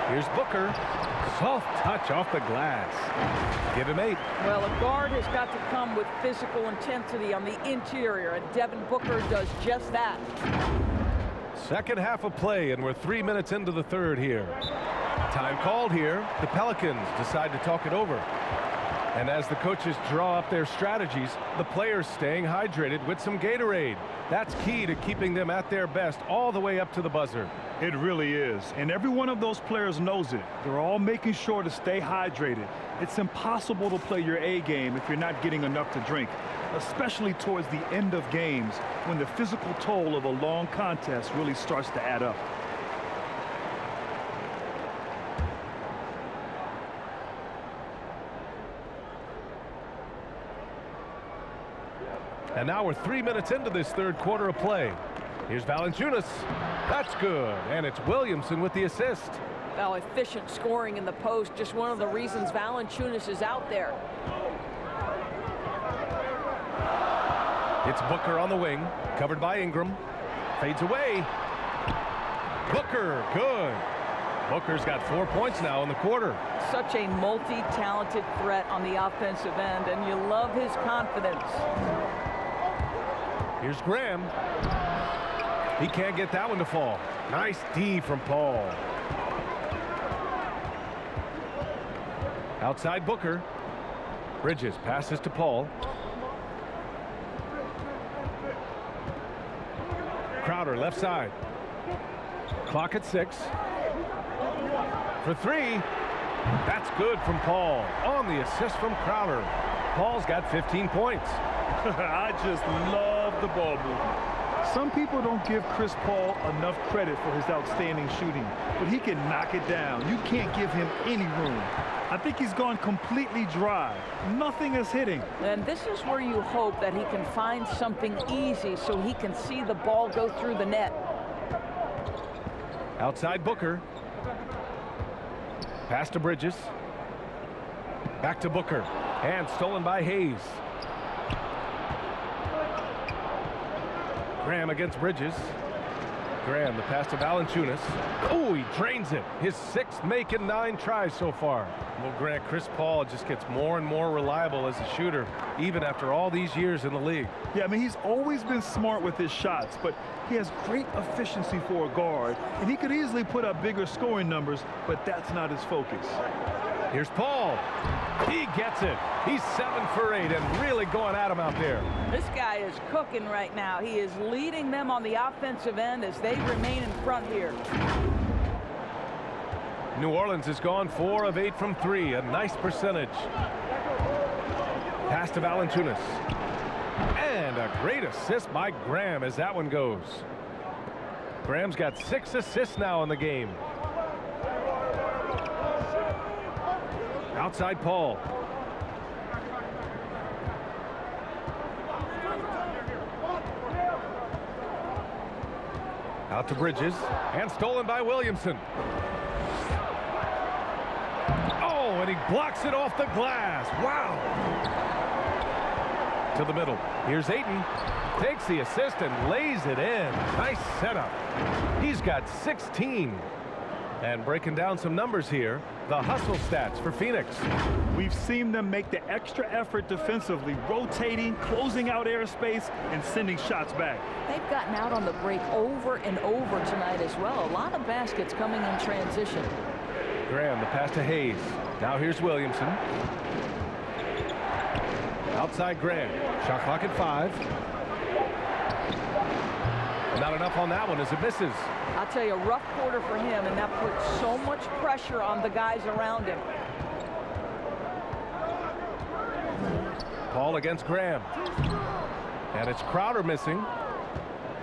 [SPEAKER 1] Here's Booker. Soft touch off the glass. Give him 8.
[SPEAKER 3] Well, a guard has got to come with physical intensity on the interior, and Devin Booker does just that.
[SPEAKER 1] Second half of play, and we're 3 minutes into the third here. Time called here. The Pelicans decide to talk it over. And as the coaches draw up their strategies, the players staying hydrated with some Gatorade. That's key to keeping them at their best all the way up to the buzzer.
[SPEAKER 2] It really is. And every one of those players knows it. They're all making sure to stay hydrated. It's impossible to play your A game if you're not getting enough to drink, especially towards the end of games when the physical toll of a long contest really starts to add up.
[SPEAKER 1] And now we're 3 minutes into this third quarter of play. Here's Valanciunas. That's good. And it's Williamson with the assist.
[SPEAKER 3] Well, efficient scoring in the post, just one of the reasons Valanciunas is out there.
[SPEAKER 1] It's Booker on the wing, covered by Ingram. Fades away. Booker, good. Booker's got 4 points now in the quarter.
[SPEAKER 3] Such a multi-talented threat on the offensive end, and you love his confidence.
[SPEAKER 1] Here's Graham. He can't get that one to fall. Nice D from Paul. Outside Booker. Bridges passes to Paul. Crowder left side. Clock at 6. For 3. That's good from Paul. On the assist from Crowder. Paul's got 15 points.
[SPEAKER 2] I just love the ball movement. Some people don't give Chris Paul enough credit for his outstanding shooting, but he can knock it down. You can't give him any room. I think he's gone completely dry. Nothing is hitting.
[SPEAKER 3] And this is where you hope that he can find something easy so he can see the ball go through the net.
[SPEAKER 1] Outside Booker. Pass to Bridges. Back to Booker. And stolen by Hayes. Graham against Bridges. Graham, the pass to Valanciunas. Oh, he drains it. His 6th make in 9 tries so far. Well, Grant, Chris Paul just gets more and more reliable as a shooter, even after all these years in the league.
[SPEAKER 2] Yeah, I mean, he's always been smart with his shots, but he has great efficiency for a guard, and he could easily put up bigger scoring numbers, but that's not his focus.
[SPEAKER 1] Here's Paul. He gets it. He's 7 for 8 and really going at him out there.
[SPEAKER 3] This guy is cooking right now. He is leading them on the offensive end as they remain in front here. New
[SPEAKER 1] Orleans has gone 4 of 8 from 3, a nice percentage. Pass to Valanciunas. And a great assist by Graham as that one goes. Graham's got 6 assists now in the game. Outside Paul. Out to Bridges. And stolen by Williamson. Oh, and he blocks it off the glass. Wow. To the middle. Here's Ayton. Takes the assist and lays it in. Nice setup. He's got 16. And breaking down some numbers here, the hustle stats for Phoenix.
[SPEAKER 2] We've seen them make the extra effort defensively, rotating, closing out airspace, and sending shots back.
[SPEAKER 3] They've gotten out on the break over and over tonight as well. A lot of baskets coming in transition.
[SPEAKER 1] Graham, the pass to Hayes. Now here's Williamson. Outside Graham. Shot clock at 5. Not enough on that one as it misses.
[SPEAKER 3] I'll tell you, a rough quarter for him, and that puts so much pressure on the guys around him.
[SPEAKER 1] Paul against Graham. And it's Crowder missing.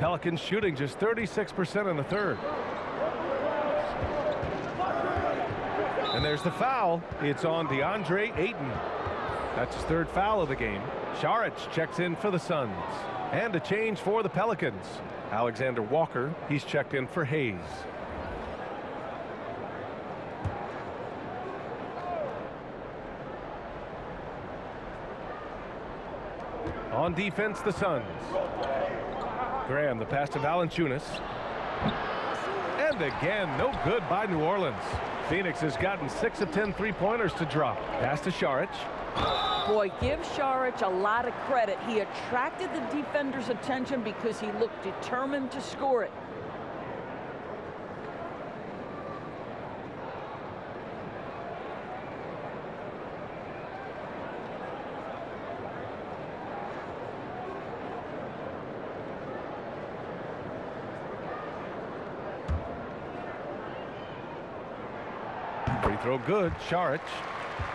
[SPEAKER 1] Pelicans shooting just 36% in the third. And there's the foul. It's on DeAndre Ayton. That's his 3rd foul of the game. Saric checks in for the Suns. And a change for the Pelicans. Alexander Walker, he's checked in for Hayes. On defense, the Suns. Graham, the pass to Valanciunas. And again, no good by New Orleans. Phoenix has gotten 6 of 10 three-pointers to drop. Pass to Saric.
[SPEAKER 3] Boy, give Saric a lot of credit. He attracted the defender's attention because he looked determined to score it.
[SPEAKER 1] Free throw good. Saric.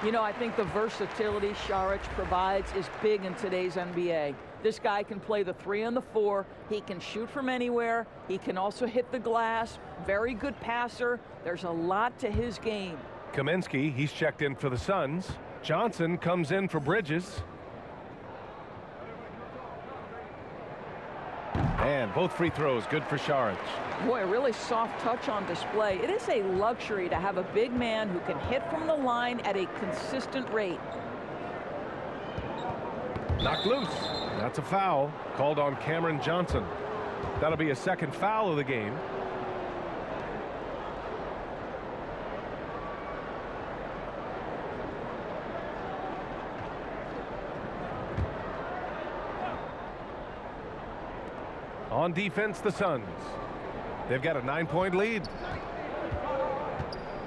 [SPEAKER 3] You know, I think the versatility Saric provides is big in today's NBA. This guy can play the 3 and the 4. He can shoot from anywhere. He can also hit the glass. Very good passer. There's a lot to his game.
[SPEAKER 1] Kaminsky, he's checked in for the Suns. Johnson comes in for Bridges. And both free throws good for Saric.
[SPEAKER 3] Boy, a really soft touch on display. It is a luxury to have a big man who can hit from the line at a consistent rate.
[SPEAKER 1] Knocked loose. That's a foul called on Cameron Johnson. That'll be a 2nd foul of the game. On defense, the Suns. They've got a 9-point lead.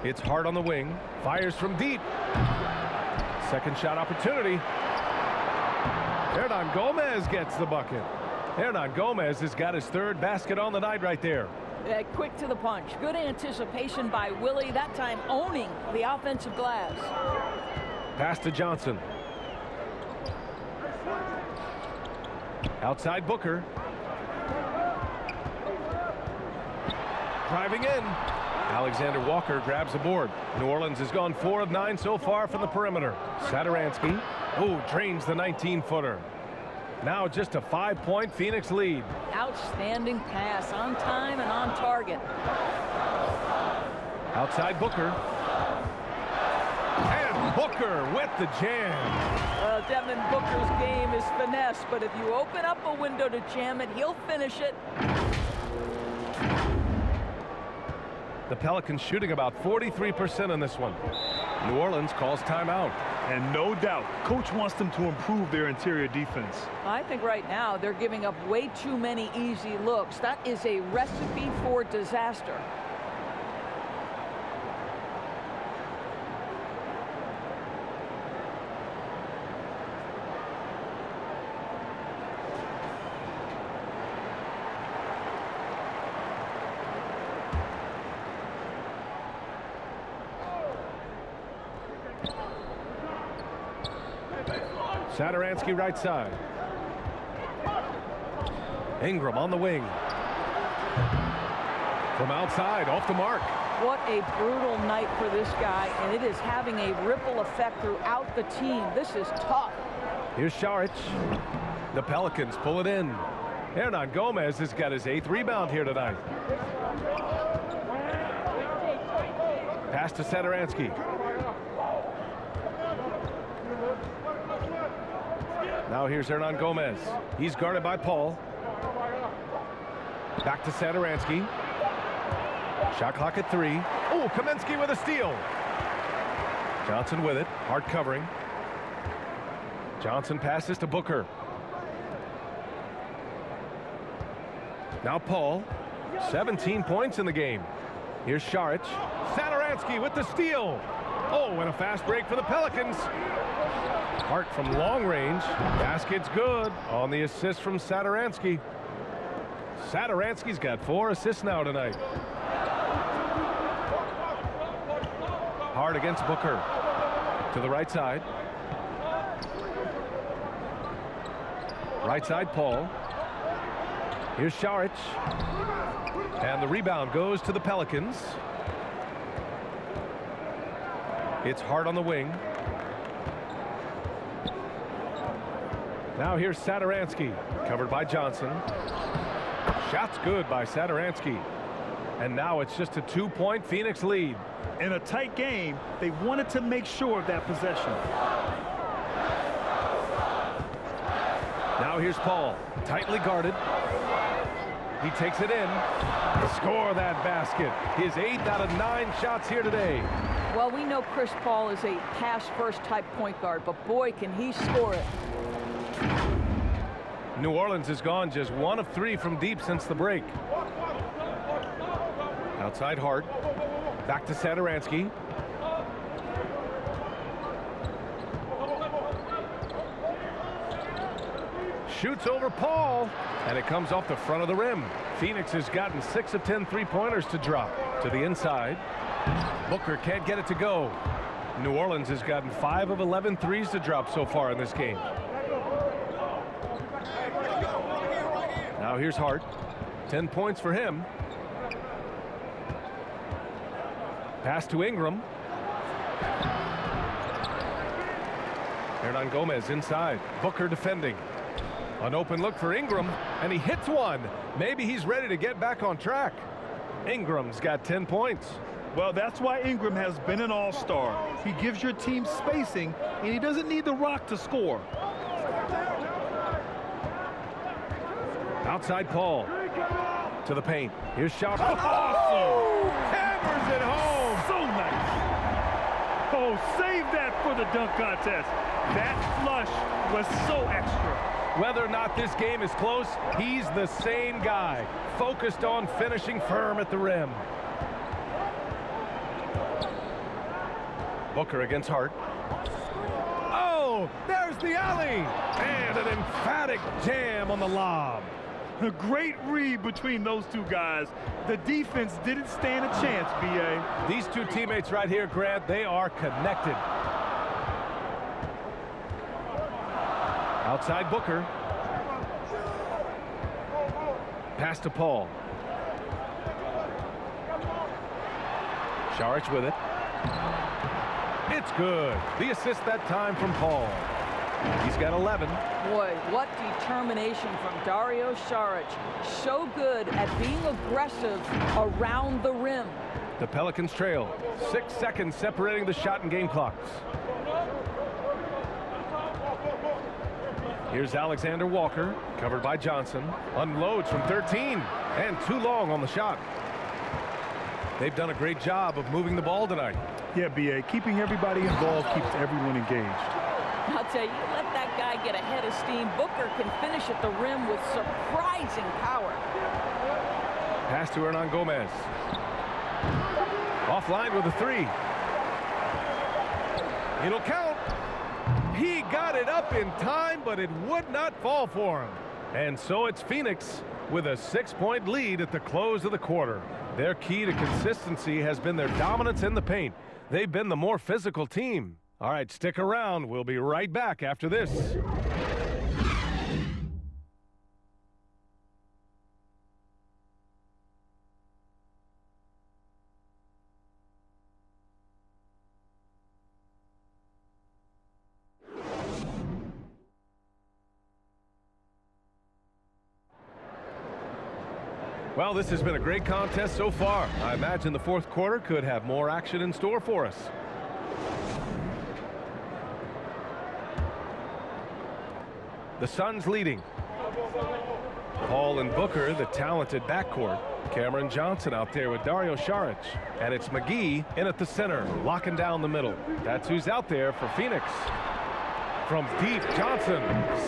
[SPEAKER 1] It's Hart on the wing. Fires from deep. Second shot opportunity. Hernan Gomez gets the bucket. Hernan Gomez has got his 3rd basket on the night right there.
[SPEAKER 3] Quick to the punch. Good anticipation by Willie, that time owning the offensive glass.
[SPEAKER 1] Pass to Johnson. Outside Booker. Driving in. Alexander Walker grabs the board. New Orleans has gone 4 of 9 so far from the perimeter. Satoransky, drains the 19-footer. Now just a 5-point Phoenix lead.
[SPEAKER 3] Outstanding pass, on time and on target.
[SPEAKER 1] Outside Booker. And Booker with the jam.
[SPEAKER 3] Devin Booker's game is finesse, but if you open up a window to jam it, he'll finish it.
[SPEAKER 1] The Pelicans shooting about 43% in this one. New Orleans calls timeout.
[SPEAKER 2] And no doubt, coach wants them to improve their interior defense.
[SPEAKER 3] I think right now they're giving up way too many easy looks. That is a recipe for disaster.
[SPEAKER 1] Satoransky right side. Ingram on the wing. From outside, off the mark.
[SPEAKER 3] What a brutal night for this guy, and it is having a ripple effect throughout the team. This is tough.
[SPEAKER 1] Here's Šarić. The Pelicans pull it in. Hernan Gomez has got his 8th rebound here tonight. Pass to Satoransky. Now here's Hernan Gomez. He's guarded by Paul. Back to Satoransky. Shot clock at 3. Oh, Kaminsky with a steal. Johnson with it. Hard covering. Johnson passes to Booker. Now Paul. 17 points in the game. Here's Šarić. Satoransky with the steal. Oh, and a fast break for the Pelicans. Hart from long range. Basket's good on the assist from Satoransky. Satoransky's got 4 assists now tonight. Hart against Booker. To the right side. Right side, Paul. Here's Šarić. And the rebound goes to the Pelicans. It's Hart on the wing. Now here's Satoransky. Covered by Johnson. Shot's good by Satoransky. And now it's just a 2-point Phoenix lead.
[SPEAKER 2] In a tight game, they wanted to make sure of that possession.
[SPEAKER 1] Now here's Paul. Tightly guarded. He takes it in. Score that basket. His 8th out of 9 shots here today.
[SPEAKER 3] Well, we know Chris Paul is a pass-first type point guard, but boy, can he score it.
[SPEAKER 1] New Orleans has gone just 1 of 3 from deep since the break. Outside Hart. Back to Satoransky. Shoots over Paul, and it comes off the front of the rim. Phoenix has gotten 6 of 10 3-pointers to drop. To the inside. Booker can't get it to go. New Orleans has gotten 5 of 11 threes to drop so far in this game. Now here's Hart. 10 points for him. Pass to Ingram. Hernan Gomez inside. Booker defending. An open look for Ingram, and he hits one. Maybe he's ready to get back on track. Ingram's got 10 points.
[SPEAKER 2] Well, that's why Ingram has been an all-star. He gives your team spacing, and he doesn't need the rock to score.
[SPEAKER 1] Outside Paul. To the paint. Here's shot.
[SPEAKER 2] Awesome!
[SPEAKER 1] Hammers it home.
[SPEAKER 2] So nice. Oh, save that for the dunk contest. That flush was so extra.
[SPEAKER 1] Whether or not this game is close, he's the same guy. Focused on finishing firm at the rim. Booker against Hart. Oh, there's the alley. And an emphatic jam on the lob.
[SPEAKER 2] A great read between those two guys. The defense didn't stand a chance, B.A.
[SPEAKER 1] These two teammates right here, Grant, they are connected. Outside Booker. Pass to Paul. Šarić with it. It's good. The assist that time from Paul. He's got 11.
[SPEAKER 3] Boy, what determination from Dario Šarić. So good at being aggressive around the rim.
[SPEAKER 1] The Pelicans trail. 6 seconds separating the shot and game clocks. Here's Alexander Walker, covered by Johnson. Unloads from 13, and too long on the shot. They've done a great job of moving the ball tonight.
[SPEAKER 2] Yeah, B.A. Keeping everybody involved keeps everyone engaged.
[SPEAKER 3] I'll tell you, let that guy get ahead of steam. Booker can finish at the rim with surprising power.
[SPEAKER 1] Pass to Hernan Gomez. Offline with a 3. It'll count. He got it up in time, but it would not fall for him. And so it's Phoenix with a 6-point lead at the close of the quarter. Their key to consistency has been their dominance in the paint. They've been the more physical team. All right, stick around. We'll be right back after this. Well, this has been a great contest so far. I imagine the fourth quarter could have more action in store for us. The Suns leading. Paul and Booker, the talented backcourt. Cameron Johnson out there with Dario Saric. And it's McGee in at the center, locking down the middle. That's who's out there for Phoenix. From deep, Johnson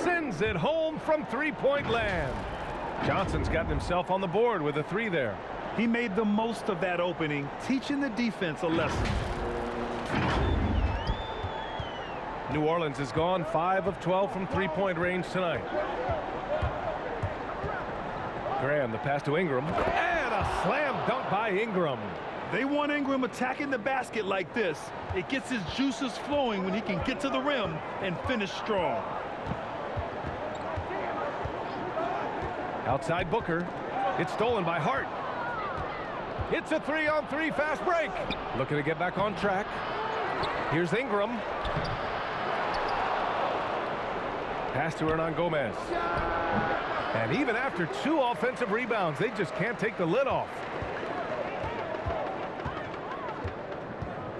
[SPEAKER 1] sends it home from three-point land. Johnson's gotten himself on the board with a three there.
[SPEAKER 2] He made the most of that opening, teaching the defense a lesson.
[SPEAKER 1] New Orleans has gone 5 of 12 from three-point range tonight. Graham, the pass to Ingram, and a slam dunk by Ingram.
[SPEAKER 2] They want Ingram attacking the basket like this. It gets his juices flowing when he can get to the rim and finish strong.
[SPEAKER 1] Outside Booker. It's stolen by Hart. It's a 3-on-3 fast break. Looking to get back on track. Here's Ingram. Pass to Hernan Gomez. And even after 2 offensive rebounds, they just can't take the lid off.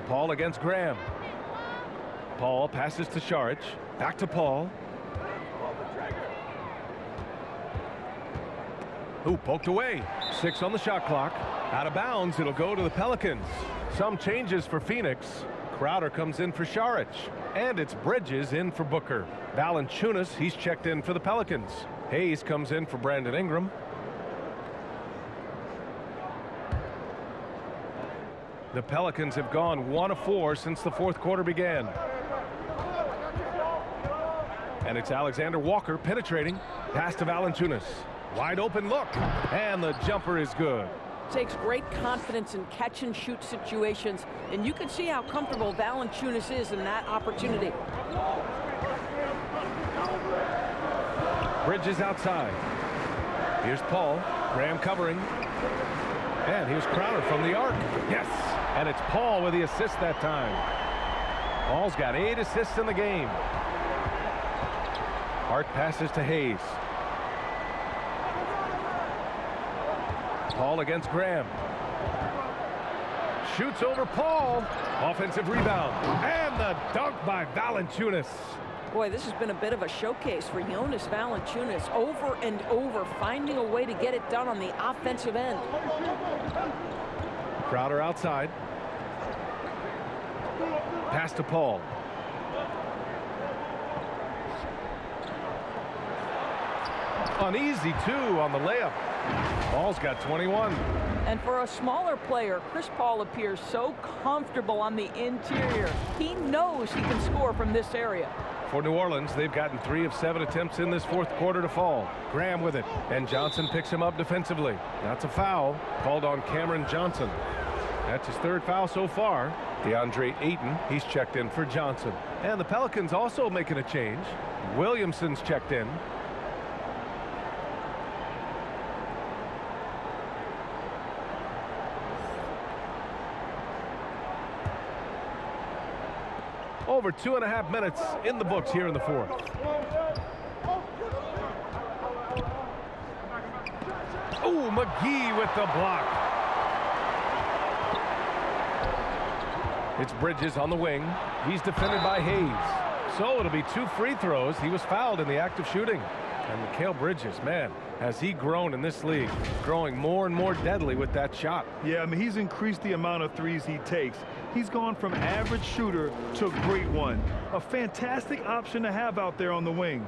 [SPEAKER 1] Paul against Graham. Paul passes to Saric. Back to Paul. Ooh, poked away. 6 on the shot clock. Out of bounds, it'll go to the Pelicans. Some changes for Phoenix. Crowder comes in for Saric. And it's Bridges in for Booker. Valanciunas, he's checked in for the Pelicans. Hayes comes in for Brandon Ingram. The Pelicans have gone 1 of 4 since the fourth quarter began. And it's Alexander Walker penetrating. Pass to Valanciunas. Wide open look. And the jumper is good.
[SPEAKER 3] Takes great confidence in catch-and-shoot situations, and you can see how comfortable Valanciunas is in that opportunity.
[SPEAKER 1] Bridges outside. Here's Paul. Graham covering. And here's Crowder from the arc. Yes! And it's Paul with the assist that time. Paul's got 8 assists in the game. Hart passes to Hayes. Paul against Graham. Shoots over Paul. Offensive rebound. And the dunk by Valanciunas.
[SPEAKER 3] Boy, this has been a bit of a showcase for Jonas Valanciunas. Over and over, finding a way to get it done on the offensive end.
[SPEAKER 1] Crowder outside. Pass to Paul. Uneasy, too, on the layup. Paul's got 21.
[SPEAKER 3] And for a smaller player, Chris Paul appears so comfortable on the interior. He knows he can score from this area.
[SPEAKER 1] For New Orleans, they've gotten 3 of 7 attempts in this fourth quarter to fall. Graham with it, and Johnson picks him up defensively. That's a foul called on Cameron Johnson. That's his 3rd foul so far. DeAndre Ayton, he's checked in for Johnson. And the Pelicans also making a change. Williamson's checked in. Over 2.5 minutes in the books here in the fourth. Oh, McGee with the block. It's Bridges on the wing. He's defended by Hayes. So it'll be 2 free throws. He was fouled in the act of shooting. And Mikal Bridges, man, has he grown in this league, growing more and more deadly with that shot.
[SPEAKER 2] Yeah, I mean, he's increased the amount of threes he takes. He's gone from average shooter to great one. A fantastic option to have out there on the wing.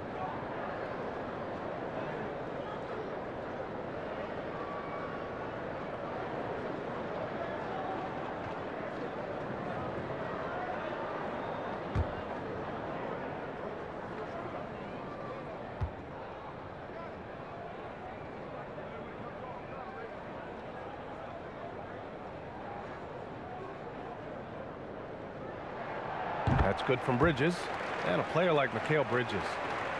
[SPEAKER 1] That's good from Bridges. And a player like Mikal Bridges,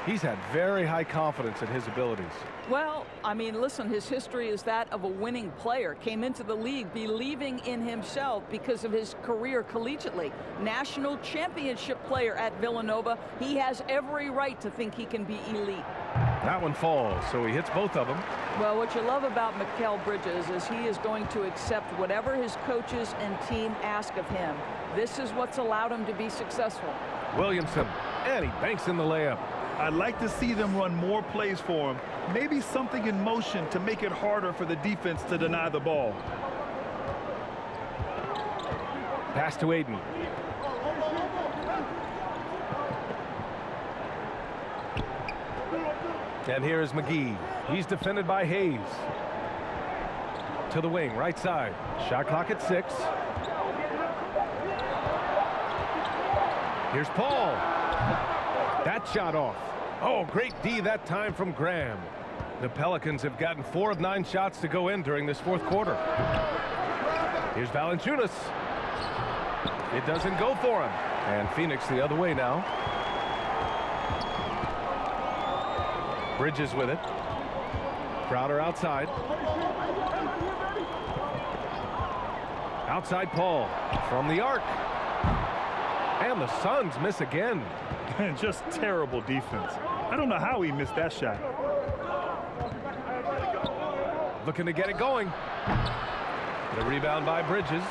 [SPEAKER 1] he's had very high confidence in his abilities.
[SPEAKER 3] Well, I mean, listen, his history is that of a winning player. Came into the league believing in himself because of his career collegiately. National championship player at Villanova. He has every right to think he can be elite.
[SPEAKER 1] That one falls, so he hits both of them.
[SPEAKER 3] Well, what you love about Mikal Bridges is he is going to accept whatever his coaches and team ask of him. This is what's allowed him to be successful.
[SPEAKER 1] Williamson, and he banks in the layup.
[SPEAKER 2] I'd like to see them run more plays for him. Maybe something in motion to make it harder for the defense to deny the ball.
[SPEAKER 1] Pass to Aiden. And here is McGee. He's defended by Hayes. To the wing, right side. Shot clock at 6. Here's Paul. That shot off. Oh, great D that time from Graham. The Pelicans have gotten 4 of 9 shots to go in during this fourth quarter. Here's Valanciunas. It doesn't go for him. And Phoenix the other way now. Bridges with it. Crowder outside. Outside Paul from the arc. And the Suns miss again.
[SPEAKER 2] Just terrible defense. I don't know how he missed that shot.
[SPEAKER 1] Looking to get it going. The rebound by Bridges.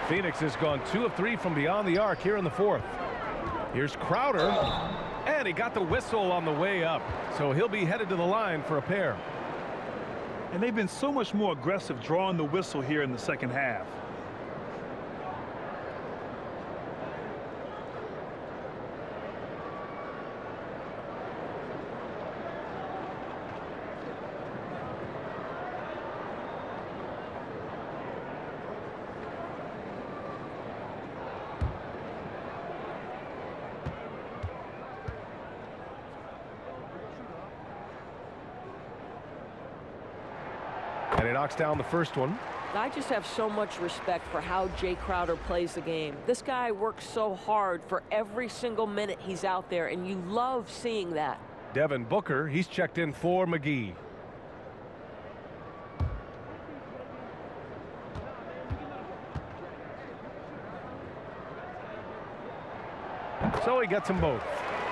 [SPEAKER 1] Phoenix has gone 2 of 3 from beyond the arc here in the fourth. Here's Crowder. And he got the whistle on the way up. So he'll be headed to the line for a pair.
[SPEAKER 2] And they've been so much more aggressive drawing the whistle here in the second half.
[SPEAKER 1] And he knocks down the first one.
[SPEAKER 10] I just have so much respect for how Jay Crowder plays the game. This guy works so hard for every single minute he's out there, and you love seeing that.
[SPEAKER 1] Devin Booker, he's checked in for McGee. So he gets them both.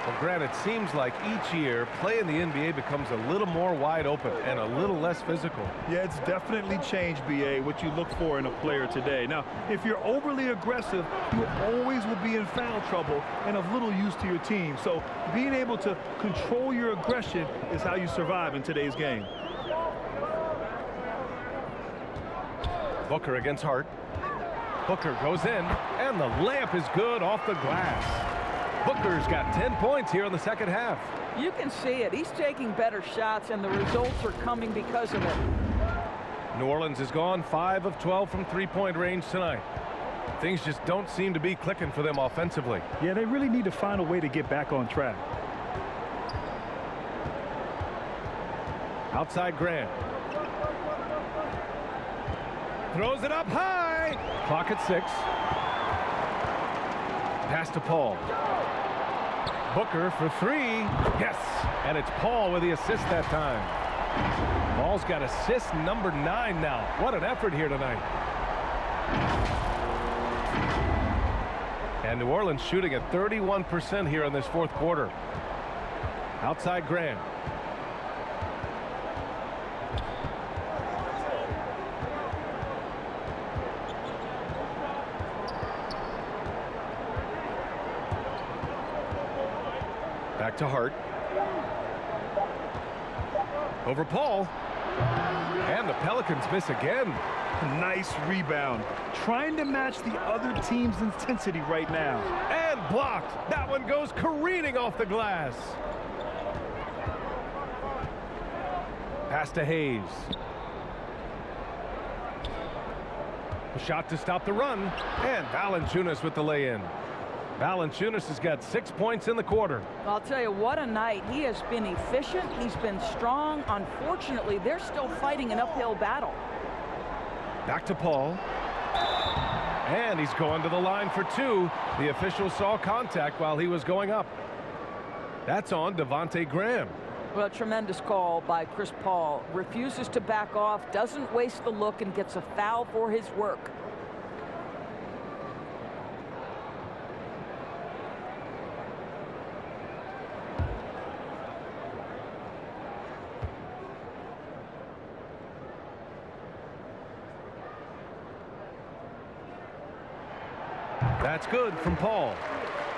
[SPEAKER 1] Well, Grant, it seems like each year, play in the NBA becomes a little more wide open and a little less physical.
[SPEAKER 2] Yeah, it's definitely changed, B.A., what you look for in a player today. Now, if you're overly aggressive, you always will be in foul trouble and of little use to your team. So being able to control your aggression is how you survive in today's game.
[SPEAKER 1] Booker against Hart. Booker goes in, and the layup is good off the glass. Booker's got 10 points here in the second half.
[SPEAKER 3] You can see it. He's taking better shots, and the results are coming because of it.
[SPEAKER 1] New Orleans has gone 5 of 12 from three-point range tonight. Things just don't seem to be clicking for them offensively.
[SPEAKER 2] Yeah, they really need to find a way to get back on track.
[SPEAKER 1] Outside Grant. Throws it up high. Clock at 6. Pass to Paul. Booker for 3. Yes. And it's Paul with the assist that time. Paul's got assist number 9 now. What an effort here tonight. And New Orleans shooting at 31% here in this fourth quarter. Outside Grant. Back to Hart. Over Paul. And the Pelicans miss again.
[SPEAKER 2] Nice rebound. Trying to match the other team's intensity right now.
[SPEAKER 1] And blocked. That one goes careening off the glass. Pass to Hayes. A shot to stop the run. And Valanciunas with the lay-in. Valanciunas has got 6 points in the quarter.
[SPEAKER 3] I'll tell you, what a night. He has been efficient. He's been strong. Unfortunately, they're still fighting an uphill battle.
[SPEAKER 1] Back to Paul. And he's going to the line for two. The official saw contact while he was going up. That's on Devontae Graham.
[SPEAKER 3] Well, tremendous call by Chris Paul. Refuses to back off, doesn't waste the look, and gets a foul for his work.
[SPEAKER 1] That's good from Paul.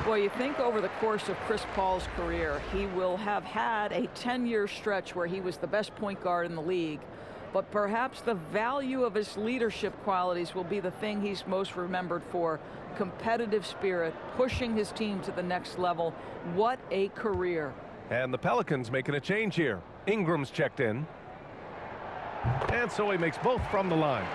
[SPEAKER 3] Well, you think over the course of Chris Paul's career, he will have had a 10-year stretch where he was the best point guard in the league. But perhaps the value of his leadership qualities will be the thing he's most remembered for. Competitive spirit, pushing his team to the next level. What a career.
[SPEAKER 1] And the Pelicans making a change here. Ingram's checked in. And so he makes both from the line.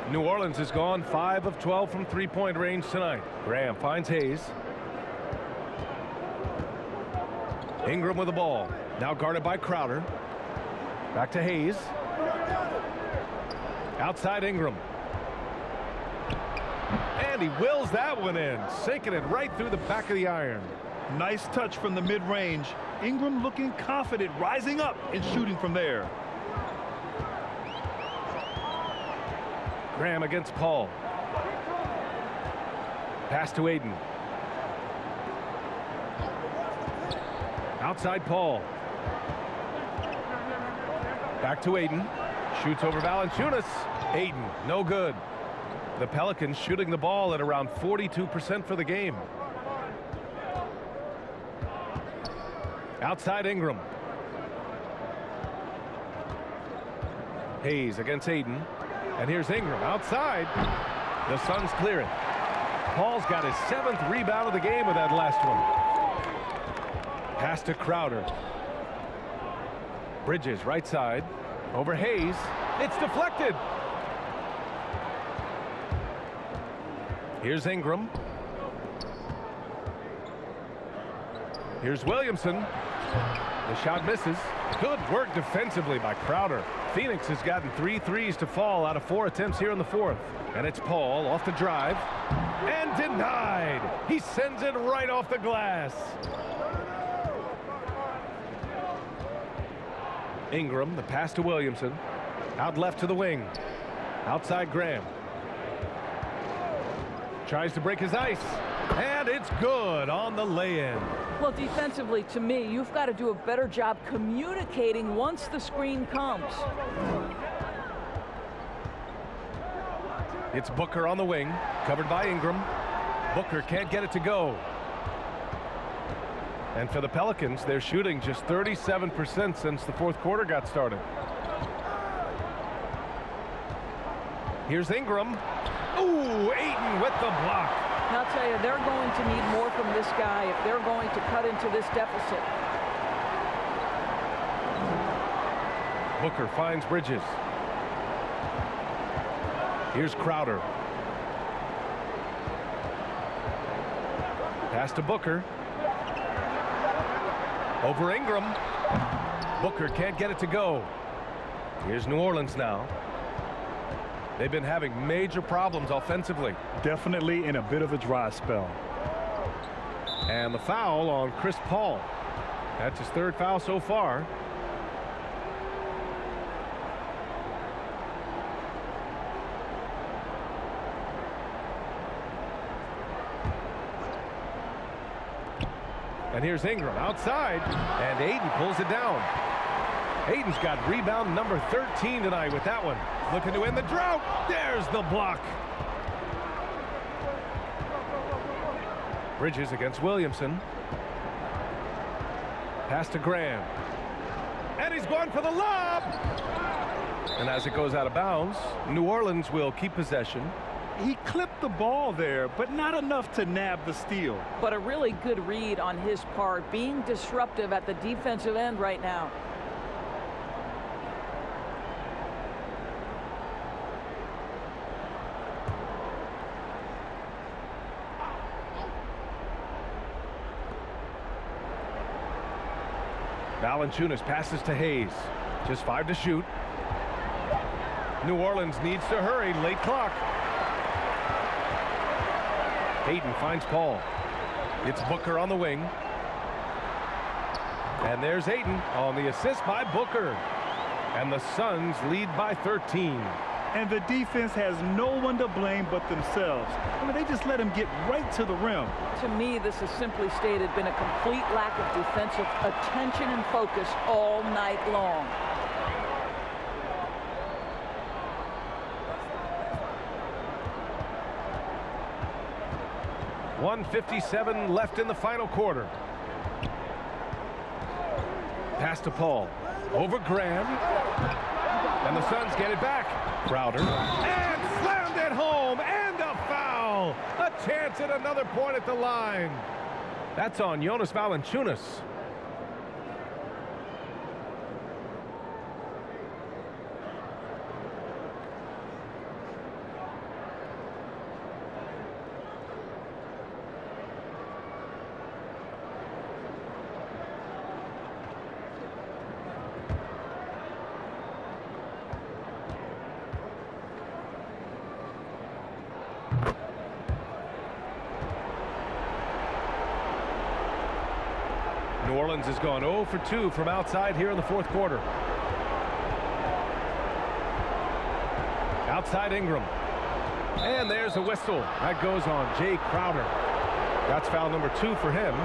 [SPEAKER 1] New Orleans has gone 5 of 12 from three-point range tonight. Graham finds Hayes. Ingram with the ball. Now guarded by Crowder. Back to Hayes. Outside Ingram. And he wills that one in, sinking it right through the back of the iron.
[SPEAKER 2] Nice touch from the mid-range. Ingram looking confident, rising up and shooting from there.
[SPEAKER 1] Graham against Paul. Pass to Aiden. Outside Paul. Back to Aiden. Shoots over Valanciunas. Aiden, no good. The Pelicans shooting the ball at around 42% for the game. Outside Ingram. Hayes against Aiden. And here's Ingram outside. The Suns clear it. Paul's got his 7th rebound of the game with that last one. Pass to Crowder. Bridges right side. Over Hayes. It's deflected. Here's Ingram. Here's Williamson. The shot misses. Good work defensively by Crowder. Phoenix has gotten 3 threes to fall out of 4 attempts here in the 4th. And it's Paul off the drive. And denied. He sends it right off the glass. Ingram, the pass to Williamson. Out left to the wing. Outside Graham. Tries to break his ice. And it's good on the lay-in.
[SPEAKER 3] Well, defensively, to me, you've got to do a better job communicating once the screen comes.
[SPEAKER 1] It's Booker on the wing, covered by Ingram. Booker can't get it to go. And for the Pelicans, they're shooting just 37% since the 4th quarter got started. Here's Ingram. Ooh, Ayton with the block.
[SPEAKER 3] And I'll tell you, they're going to need more from this guy if they're going to cut into this deficit.
[SPEAKER 1] Booker finds Bridges. Here's Crowder. Pass to Booker. Over Ingram. Booker can't get it to go. Here's New Orleans now. They've been having major problems offensively.
[SPEAKER 2] Definitely in a bit of a dry spell.
[SPEAKER 1] And the foul on Chris Paul. That's his 3rd foul so far. And here's Ingram outside, and Ayton pulls it down. Ayton's got rebound number 13 tonight with that one. Looking to end the drought. There's the block. Bridges against Williamson. Pass to Graham. And he's going for the lob. And as it goes out of bounds, New Orleans will keep possession.
[SPEAKER 2] He clipped the ball there, but not enough to nab the steal.
[SPEAKER 3] But a really good read on his part, being disruptive at the defensive end right now. Valanciunas passes to Hayes. Just 5 to shoot.
[SPEAKER 1] New Orleans needs to hurry. Late clock. Ayton finds Paul. It's Booker on the wing. And there's Ayton on the assist by Booker. And the Suns lead by 13.
[SPEAKER 2] And the defense has no one to blame but themselves. I mean, they just let him get right to the rim.
[SPEAKER 3] To me, this has simply stated been a complete lack of defensive attention and focus all night long.
[SPEAKER 1] .157 left in the final quarter. Pass to Paul. Over Graham. And the Suns get it back. Crowder. And slammed it home. And a foul. A chance at another point at the line. That's on Jonas Valanciunas. New Orleans has gone 0 for 2 from outside here in the fourth quarter. Outside Ingram. And there's a whistle. That goes on Jay Crowder. That's foul number 2 for him.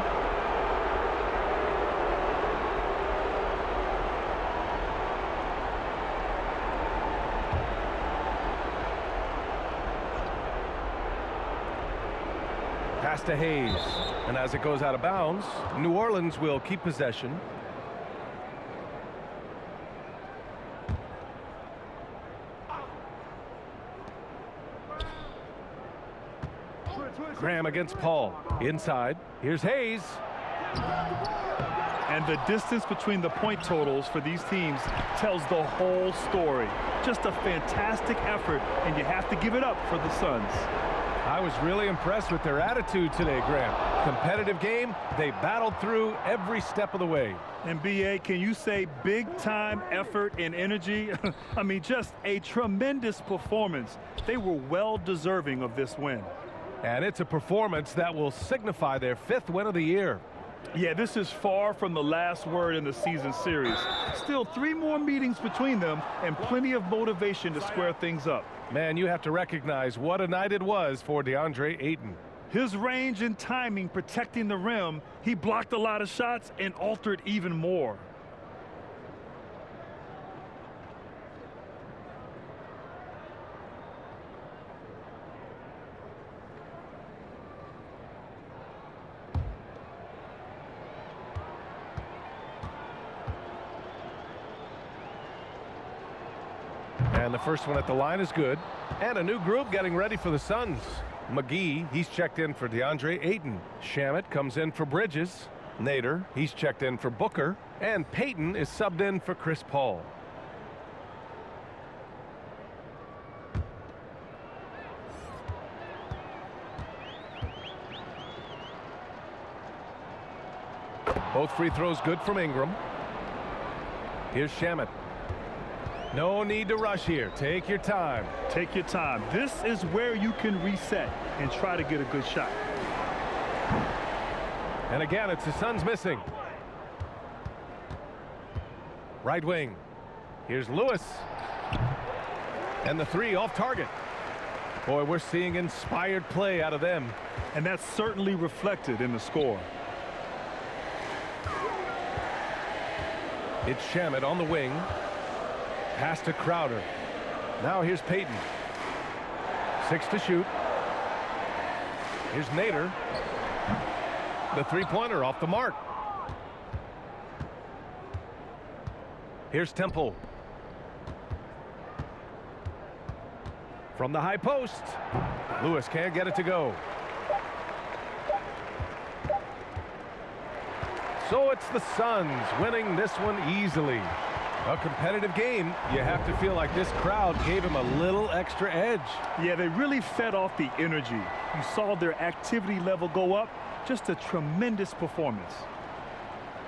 [SPEAKER 1] Pass to Hayes. And as it goes out of bounds, New Orleans will keep possession. Graham against Paul. Inside. Here's Hayes.
[SPEAKER 2] And the distance between the point totals for these teams tells the whole story. Just a fantastic effort, and you have to give it up for the Suns.
[SPEAKER 1] I was really impressed with their attitude today, Graham. Competitive game. They battled through every step of the way.
[SPEAKER 2] And BA, can you say big time effort and energy? I mean, just a tremendous performance. They were well deserving of this win.
[SPEAKER 1] And it's a performance that will signify their 5th win of the year.
[SPEAKER 2] Yeah, this is far from the last word in the season series. Still 3 more meetings between them and plenty of motivation to square things up.
[SPEAKER 1] Man, you have to recognize what a night it was for DeAndre Ayton.
[SPEAKER 2] His range and timing protecting the rim, he blocked a lot of shots and altered even more.
[SPEAKER 1] And the first one at the line is good. And a new group getting ready for the Suns. McGee, he's checked in for DeAndre Ayton. Shamet comes in for Bridges. Nader, he's checked in for Booker. And Payton is subbed in for Chris Paul. Both free throws good from Ingram. Here's Shamet. No need to rush here. Take your time.
[SPEAKER 2] Take your time. This is where you can reset and try to get a good shot.
[SPEAKER 1] And again, it's the Suns missing. Right wing. Here's Lewis. And the 3 off target. Boy, we're seeing inspired play out of them.
[SPEAKER 2] And that's certainly reflected in the score.
[SPEAKER 1] It's Shamet on the wing. Pass to Crowder. Now here's Payton. 6 to shoot. Here's Nader. The 3-pointer off the mark. Here's Temple. From the high post. Lewis can't get it to go. So it's the Suns winning this one easily. A competitive game. You have to feel like this crowd gave him a little extra edge.
[SPEAKER 2] Yeah, they really fed off the energy. You saw their activity level go up. Just a tremendous performance.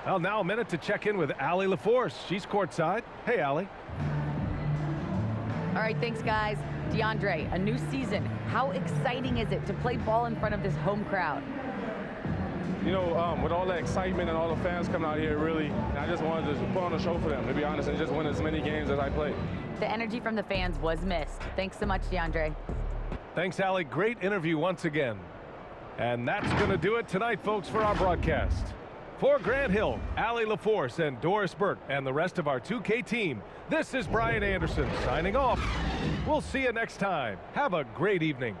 [SPEAKER 1] Well, now a minute to check in with Allie LaForce. She's courtside. Hey, Allie.
[SPEAKER 5] All right, thanks, guys. DeAndre, a new season. How exciting is it to play ball in front of this home crowd?
[SPEAKER 11] You know, with all the excitement and all the fans coming out here, really, I just wanted to put on a show for them, to be honest, and just win as many games as I play.
[SPEAKER 5] The energy from the fans was missed. Thanks so much, DeAndre.
[SPEAKER 1] Thanks, Allie. Great interview once again. And that's going to do it tonight, folks, for our broadcast. For Grant Hill, Allie LaForce, and Doris Burke, and the rest of our 2K team, this is Brian Anderson signing off. We'll see you next time. Have a great evening.